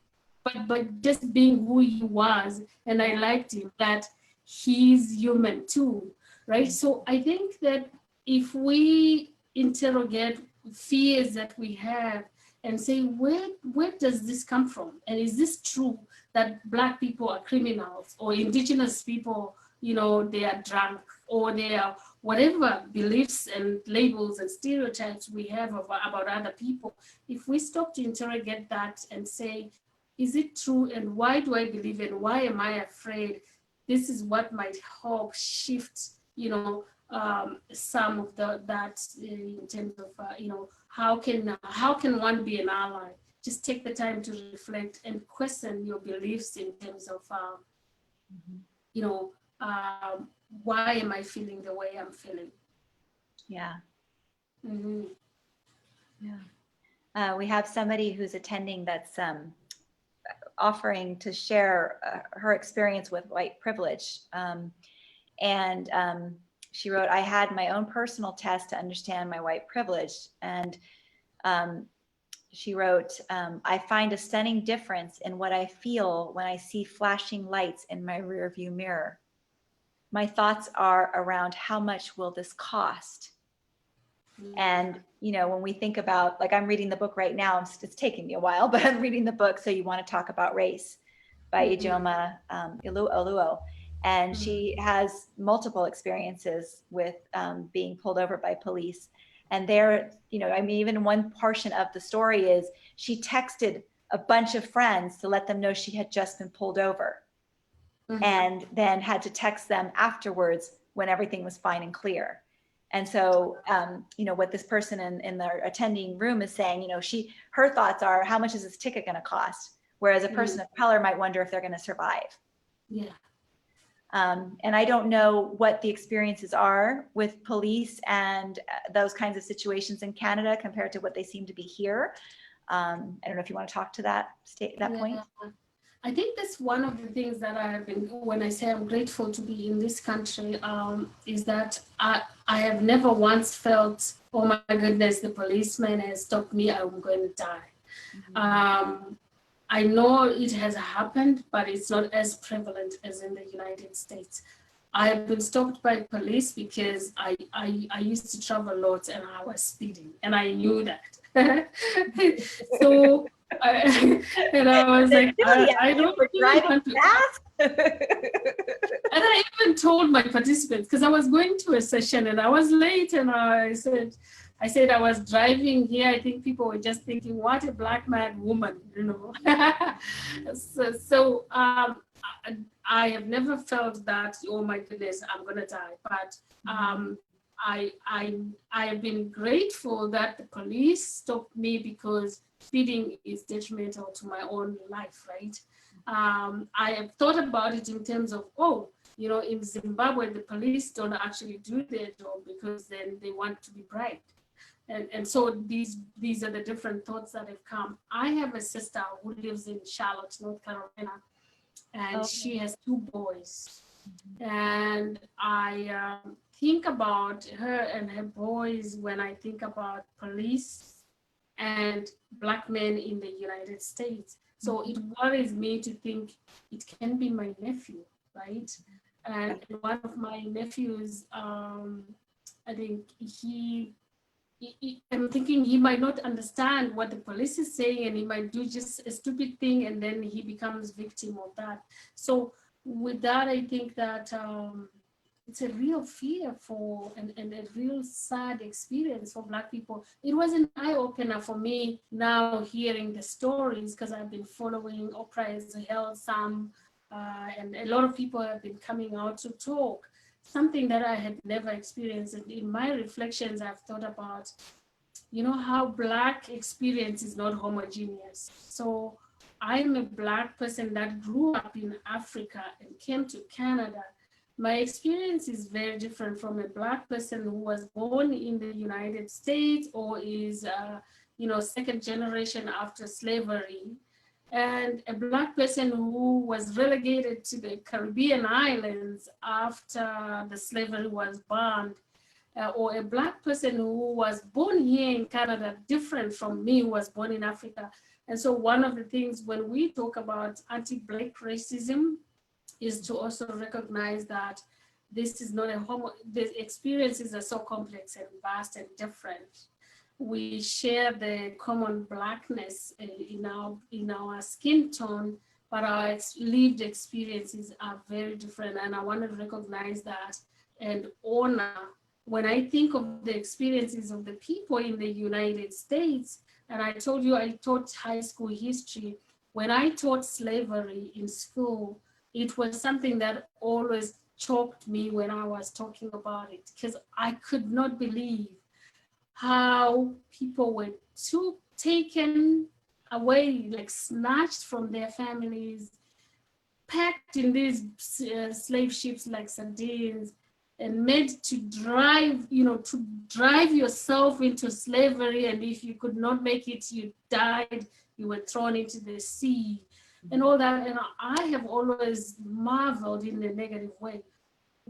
but just being who he was. And I liked him, that he's human too, right? So I think that if we interrogate fears that we have and say, where does this come from? And is this true that Black people are criminals or Indigenous people, they are drunk or they are whatever beliefs and labels and stereotypes we have about other people? If we stop to interrogate that and say, is it true and why do I believe and why am I afraid? This is what might help shift, some of that in terms of, how can one be an ally? Just take the time to reflect and question your beliefs in terms of, why am I feeling the way I'm feeling? Yeah. Mm-hmm. Yeah. We have somebody who's attending that's offering to share her experience with white privilege. She wrote, I had my own personal test to understand my white privilege. And she wrote, I find a stunning difference in what I feel when I see flashing lights in my rearview mirror. My thoughts are around how much will this cost? And, when we think about, like, I'm reading the book right now, it's taking me a while, but I'm reading the book, So You Want to Talk About Race by Ijeoma Oluo. And she has multiple experiences with being pulled over by police. And there, even one portion of the story is she texted a bunch of friends to let them know she had just been pulled over. And then had to text them afterwards when everything was fine and clear. And so, what this person in the attending room is saying, her thoughts are, how much is this ticket going to cost? Whereas a person of color might wonder if they're going to survive. Yeah. And I don't know what the experiences are with police and those kinds of situations in Canada compared to what they seem to be here. I don't know if you want to talk to that point. I think that's one of the things that I have been, when I say I'm grateful to be in this country, is that I have never once felt, oh my goodness, the policeman has stopped me, I'm going to die. I know it has happened, but it's not as prevalent as in the United States. I have been stopped by police because I used to travel a lot and I was speeding, and I knew that. So, and I was like, I don't driving fast. And I even told my participants, because I was going to a session and I was late, and I said I was driving here. I think people were just thinking, what a Black man woman, So I have never felt that, oh my goodness, I'm gonna die. But I have been grateful that the police stopped me, because speeding is detrimental to my own life, right? I have thought about it in terms of, oh, you know, in Zimbabwe, the police don't actually do their job because then they want to be bribed. And so these are the different thoughts that have come. I have a sister who lives in Charlotte, North Carolina, and she has 2 boys. And I think about her and her boys when I think about police and Black men in the United States. So it worries me to think it can be my nephew, right? And one of my nephews, I think I'm thinking he might not understand what the police is saying, and he might do just a stupid thing, and then he becomes victim of that. So with that, I think that it's a real fear for, and a real sad experience for Black people. It was an eye-opener for me now hearing the stories, because I've been following. Oprah has held some, and a lot of people have been coming out to talk. Something that I had never experienced. And in my reflections, I've thought about, you know, how Black experience is not homogeneous. So I'm a Black person that grew up in Africa and came to Canada. My experience is very different from a Black person who was born in the United States or is, you know, 2nd generation after slavery, and a Black person who was relegated to the Caribbean islands after the slavery was banned, or a Black person who was born here in Canada, different from me who was born in Africa. And so one of the things when we talk about anti-Black racism is to also recognize that this is not the experiences are so complex and vast and different. We share the common Blackness in our skin tone, but our lived experiences are very different. And I want to recognize that and honor. When I think of the experiences of the people in the United States, and I told you I taught high school history, when I taught slavery in school, it was something that always choked me when I was talking about it, because I could not believe how people were taken away, like snatched from their families, packed in these slave ships like sardines, and made to drive, you know, to drive yourself into slavery. And if you could not make it, you died, you were thrown into the sea and all that. And I have always marveled in a negative way,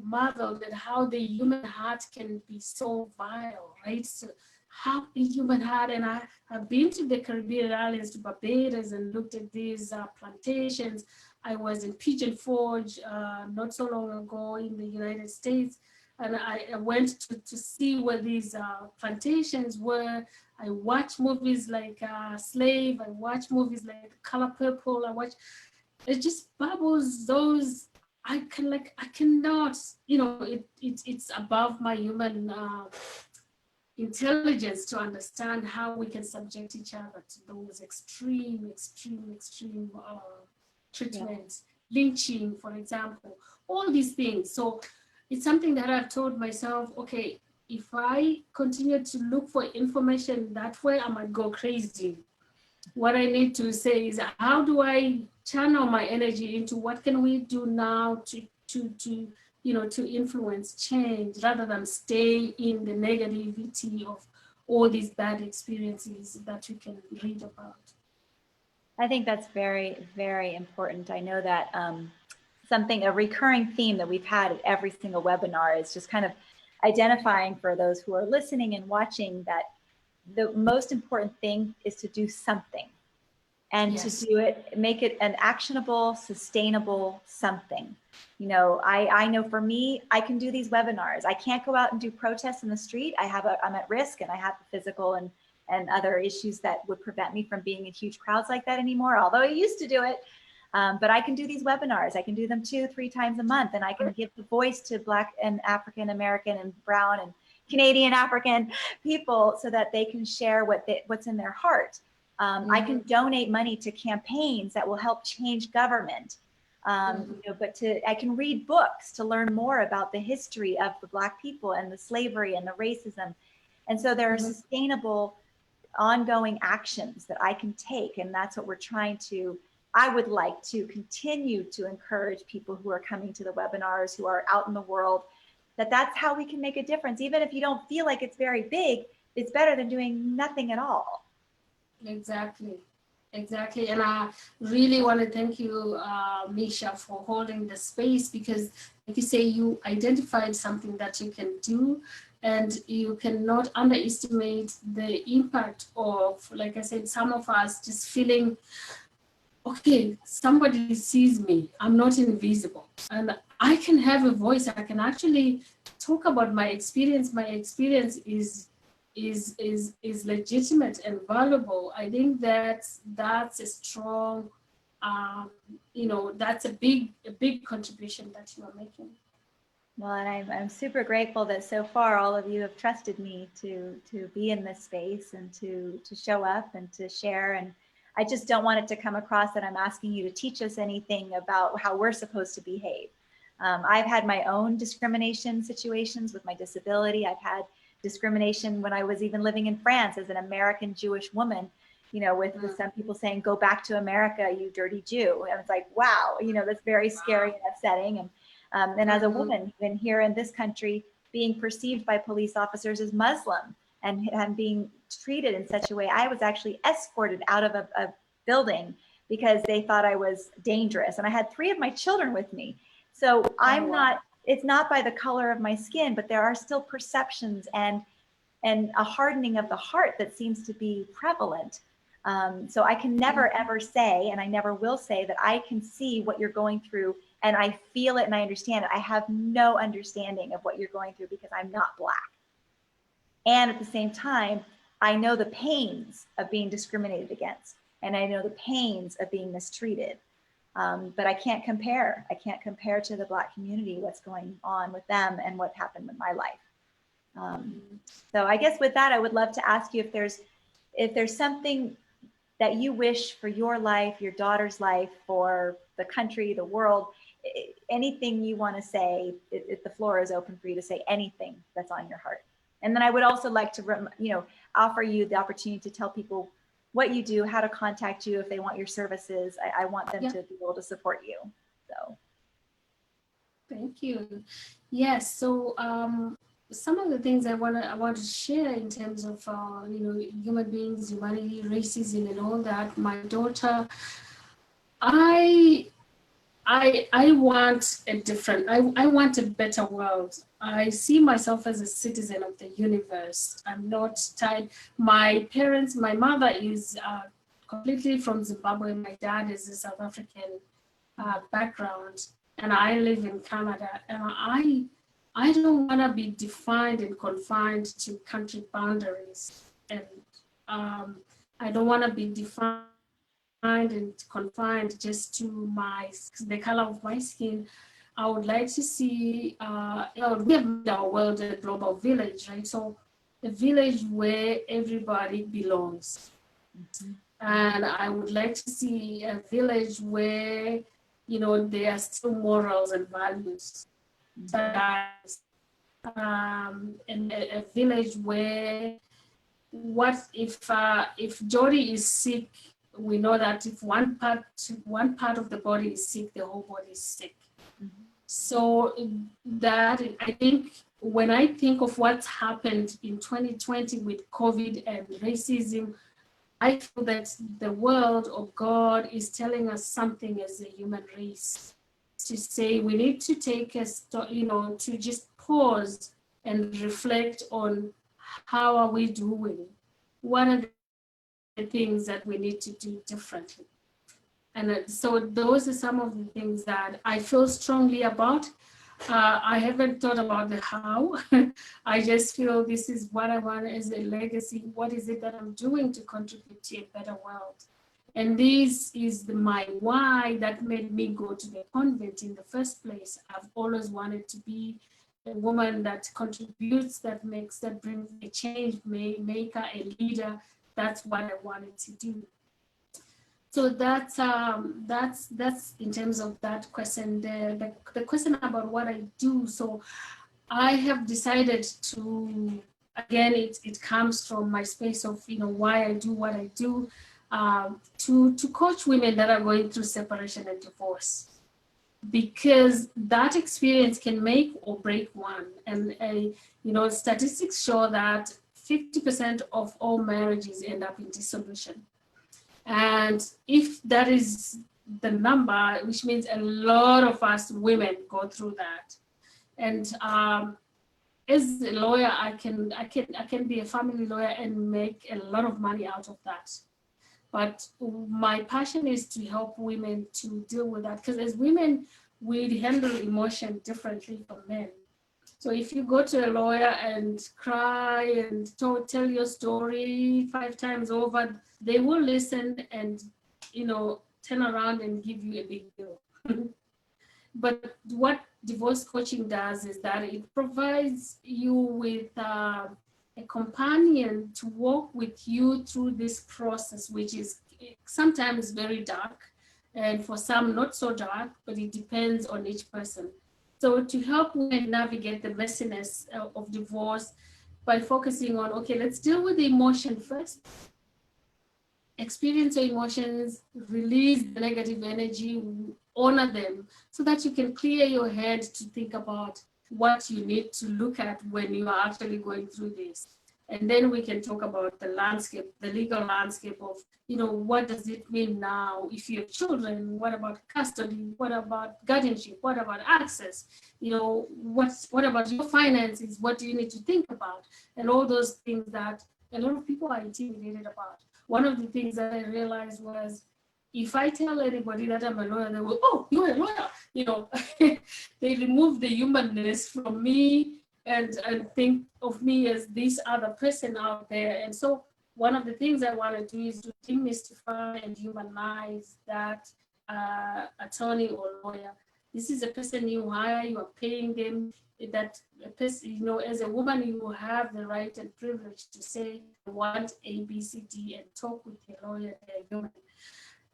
marveled at how the human heart can be so vile, right? So how the human heart, and I've been to the Caribbean islands, to Barbados, and looked at these plantations. I was in Pigeon Forge not so long ago in the United States, and I went to see where these plantations were. I watched movies like Slave, I watched movies like Color Purple, it just bubbles those. I cannot, you know, it's above my human intelligence to understand how we can subject each other to those extreme treatments, lynching, for example, all these things. So it's something that I've told myself, okay, if I continue to look for information that way, I might go crazy. What I need to say is, how do I channel my energy into what can we do now to you know, to influence change, rather than stay in the negativity of all these bad experiences that we can read about. I think that's very, very important. I know that a recurring theme that we've had at every single webinar is just kind of identifying for those who are listening and watching that the most important thing is to do something, and to do it, make it an actionable, sustainable something. You know, I know for me, I can do these webinars. I can't go out and do protests in the street. I'm at risk, and I have the physical and other issues that would prevent me from being in huge crowds like that anymore, although I used to do it. But I can do these webinars. I can do them 2-3 times a month, and I can give the voice to Black and African American and Brown and Canadian African people so that they can share what's in their heart. I can donate money to campaigns that will help change government. But I can read books to learn more about the history of the Black people and the slavery and the racism. And so there are sustainable, ongoing actions that I can take. And that's what I would like to continue to encourage people who are coming to the webinars, who are out in the world, that's how we can make a difference. Even if you don't feel like it's very big, it's better than doing nothing at all. Exactly. And I really want to thank you, Misha, for holding the space, because like you say, you identified something that you can do, and you cannot underestimate the impact of, like I said, some of us just feeling, okay, somebody sees me, I'm not invisible, and I can have a voice. I can actually talk about my experience. My experience is legitimate and valuable. I think that's a strong, that's a big contribution that you are making. Well, and I'm super grateful that so far all of you have trusted me to be in this space and to show up and to share. And I just don't want it to come across that I'm asking you to teach us anything about how we're supposed to behave. I've had my own discrimination situations with my disability. I've had discrimination when I was even living in France as an American Jewish woman, with some people saying, go back to America, you dirty Jew. And it's like, wow, that's very scary and upsetting. And as a woman, even here in this country, being perceived by police officers as Muslim and being treated in such a way, I was actually escorted out of a building because they thought I was dangerous. And I had 3 of my children with me. So it's not by the color of my skin, but there are still perceptions and a hardening of the heart that seems to be prevalent. So I can never, ever say, and I never will say, that I can see what you're going through and I feel it and I understand it. I have no understanding of what you're going through because I'm not Black. And at the same time, I know the pains of being discriminated against, and I know the pains of being mistreated. But I can't compare. I can't compare to the Black community what's going on with them and what happened with my life. So I guess with that, I would love to ask you if there's something that you wish for your life, your daughter's life, for the country, the world, anything you want to say. The floor is open for you to say anything that's on your heart. And then I would also like to, offer you the opportunity to tell people what you do, how to contact you if they want your services. I want them to be able to support you. So. Thank you. Yes. So some of the things I want to share in terms of human beings, humanity, racism, and all that. My daughter, I want a different. I want a better world. I see myself as a citizen of the universe. I'm not tied. My mother is completely from Zimbabwe. My dad is a South African background, and I live in Canada. And I don't want to be defined and confined to country boundaries. And I don't want to be defined and confined just to the color of my skin. I would like to see, we have made our world a global village, right? So a village where everybody belongs. And I would like to see a village where, there are still morals and values. And a village where, what if Jodi is sick, we know that if one part of the body is sick, the whole body is sick. So that, I think, when I think of what's happened in 2020 with COVID and racism, I feel that the world of God is telling us something as a human race, to say we need to take to just pause and reflect on how are we doing? What are the things that we need to do differently? And so those are some of the things that I feel strongly about. I haven't thought about the how. I just feel this is what I want as a legacy. What is it that I'm doing to contribute to a better world? And this is my why that made me go to the convent in the first place. I've always wanted to be a woman that contributes, that brings a change, maker, a leader. That's what I wanted to do. So that's in terms of that question. The question about what I do. So I have decided to, again, it comes from my space of, why I do what I do, to coach women that are going through separation and divorce, because that experience can make or break one. And statistics show that 50% of all marriages end up in dissolution. And if that is the number, which means a lot of us women go through that. And as a lawyer, I can be a family lawyer and make a lot of money out of that. But my passion is to help women to deal with that, because as women, we handle emotion differently from men. So if you go to a lawyer and cry and tell your story 5 times over, they will listen and, turn around and give you a big bill. But what divorce coaching does is that it provides you with a companion to walk with you through this process, which is sometimes very dark, and for some not so dark, but it depends on each person. So to help women navigate the messiness of divorce by focusing on, okay, let's deal with the emotion first. Experience your emotions, release the negative energy, honor them, so that you can clear your head to think about what you need to look at when you are actually going through this. And then we can talk about the landscape, the legal landscape of, what does it mean now if you have children? What about custody? What about guardianship? What about access? What about your finances? What do you need to think about? And all those things that a lot of people are intimidated about. One of the things that I realized was, if I tell anybody that I'm a lawyer, they will, oh, you're a lawyer. They remove the humanness from me and think of me as this other person out there. And so one of the things I want to do is to demystify and humanize that attorney or lawyer. This is a person you hire, you are paying them. That a person, as a woman, you have the right and privilege to say, I want A, B, C, D, and talk with your lawyer, they're human.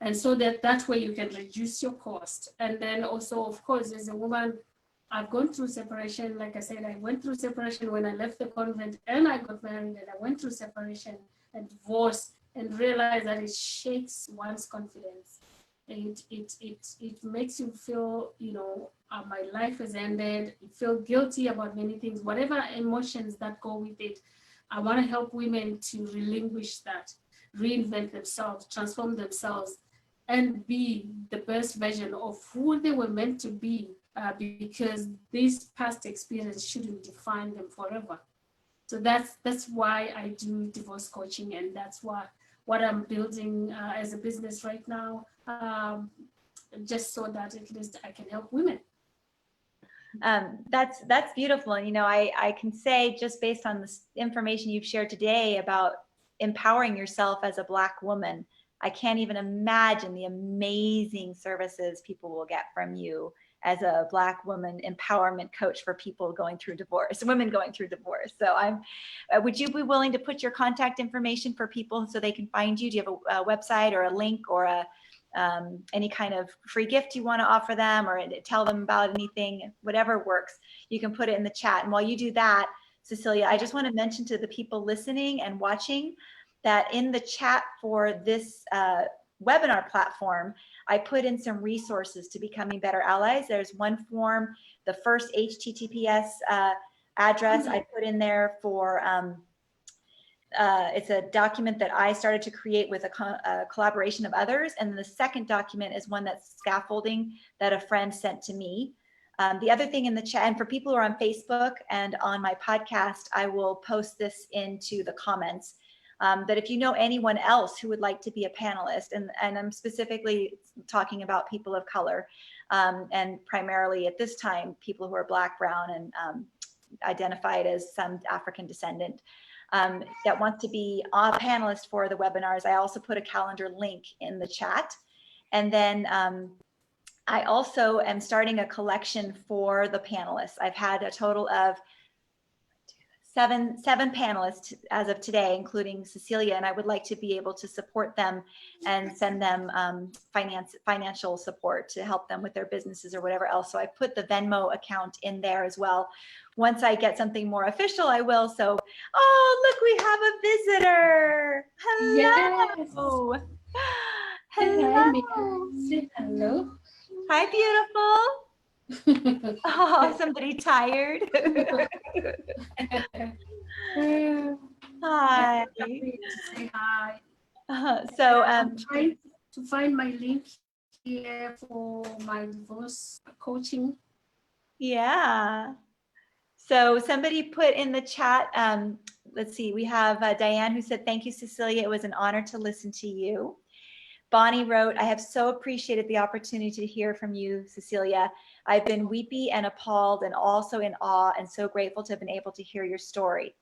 And so that way you can reduce your cost. And then also, of course, as a woman, I've gone through separation. Like I said, I went through separation when I left the convent, and I got married, and I went through separation and divorce, and realized that it shakes one's confidence. It makes you feel, my life has ended. You feel guilty about many things, whatever emotions that go with it. I want to help women to relinquish that, reinvent themselves, transform themselves, and be the best version of who they were meant to be, because this past experience shouldn't define them forever. So that's why I do divorce coaching, and that's what I'm building as a business right now, just so that at least I can help women. That's beautiful. And, I can say, just based on the information you've shared today about empowering yourself as a Black woman, I can't even imagine the amazing services people will get from you as a Black woman empowerment coach for people going through divorce, women going through divorce. So would you be willing to put your contact information for people so they can find you? Do you have a website or a link or any kind of free gift you want to offer them, or tell them about anything, whatever works? You can put it in the chat. And while you do that, Cecilia, I just want to mention to the people listening and watching that in the chat for this webinar platform, I put in some resources to becoming better allies. There's one form, the first HTTPS address I put in there for, it's a document that I started to create with a collaboration of others. And the second document is one that's scaffolding that a friend sent to me. The other thing in the chat, and for people who are on Facebook and on my podcast, I will post this into the comments. That if you know anyone else who would like to be a panelist, and I'm specifically talking about people of color, and primarily at this time, people who are Black, brown, and identified as some African descendant, that wants to be a panelist for the webinars, I also put a calendar link in the chat. And then I also am starting a collection for the panelists. I've had a total of seven panelists as of today, including Cecilia, and I would like to be able to support them and send them financial support to help them with their businesses or whatever else. So I put the Venmo account in there as well. Once I get something more official, I will. So, oh, look, we have a visitor. Hello. Yes. Hello. Say hello. Hi, beautiful. Oh, somebody tired. Hi. Say hi. So I'm trying to find my link here for my divorce coaching. yeah. So somebody put in the chat, let's see, we have Diane who said, thank you, Cecilia. It was an honor to listen to you. Bonnie wrote, I have so appreciated the opportunity to hear from you, Cecilia. I've been weepy and appalled and also in awe and so grateful to have been able to hear your story.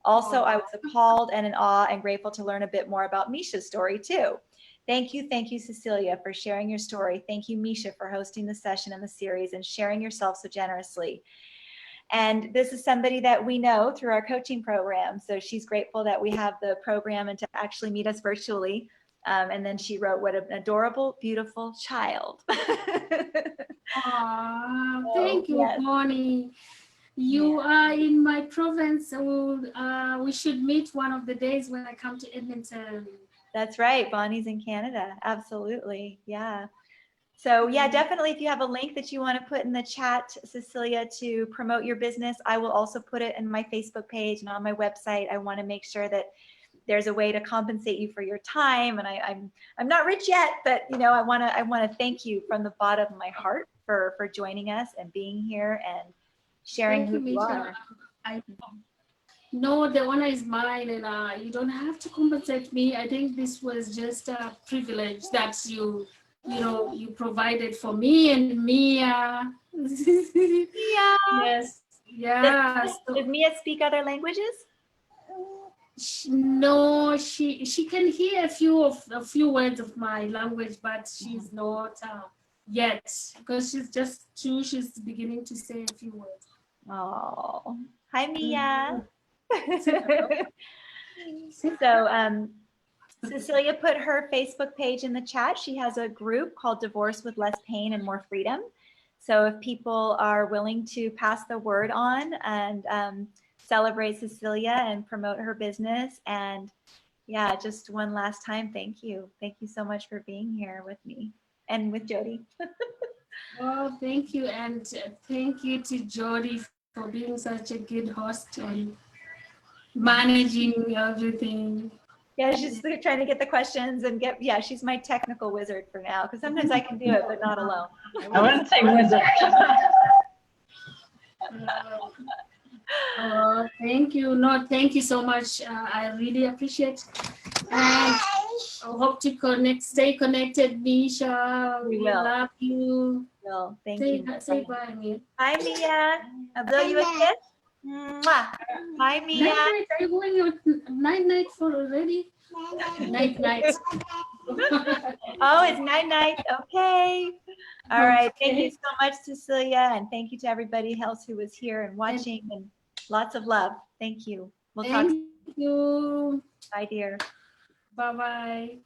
Also, I was appalled and in awe and grateful to learn a bit more about Misha's story too. Thank you, Cecilia, for sharing your story. Thank you, Misha, for hosting the session and the series and sharing yourself so generously. And this is somebody that we know through our coaching program. So she's grateful that we have the program and to actually meet us virtually. And then she wrote, what an adorable, beautiful child. Aww, thank you, yes. Bonnie. You are in my province, so we should meet one of the days when I come to Edmonton. That's right. Bonnie's in Canada. Absolutely. Yeah. So yeah, definitely if you have a link that you want to put in the chat, Cecilia, to promote your business, I will also put it in my Facebook page and on my website. I want to make sure that there's a way to compensate you for your time. And I'm not rich yet, but you know, I want to thank you from the bottom of my heart for joining us and being here and sharing who you are. No, the honor is mine, and you don't have to compensate me. I think this was just a privilege that you provided for me and Mia. Yeah. Yes. Yeah. Does Mia speak other languages? No, she can hear a few words of my language, but she's not yet, because she's just 2. She's beginning to say a few words. Oh, hi, Mia. So, Cecilia put her Facebook page in the chat. She has a group called Divorce with Less Pain and More Freedom. So if people are willing to pass the word on and celebrate Cecilia and promote her business, and yeah, just one last time, thank you. Thank you so much for being here with me and with Jodi. well, thank you, and thank you to Jodi for being such a good host and managing everything. Yeah, she's trying to get the questions and she's my technical wizard for now, because sometimes I can do it, but not alone. I wouldn't say wizard. Thank you. No, thank you so much. I really appreciate it. And I hope to stay connected, Misha. We will. Love you. Well, thank you. Say bye, Mia. Hi, Mia. I'll blow you a kiss. Mwah. Hi, Mia. Night. Are you going on night for already? Night. Oh, it's night. Okay. All right. Thank you so much, Cecilia. And thank you to everybody else who was here and watching, and lots of love. Thank you. We'll talk. Thank you. Bye, dear. Bye-bye.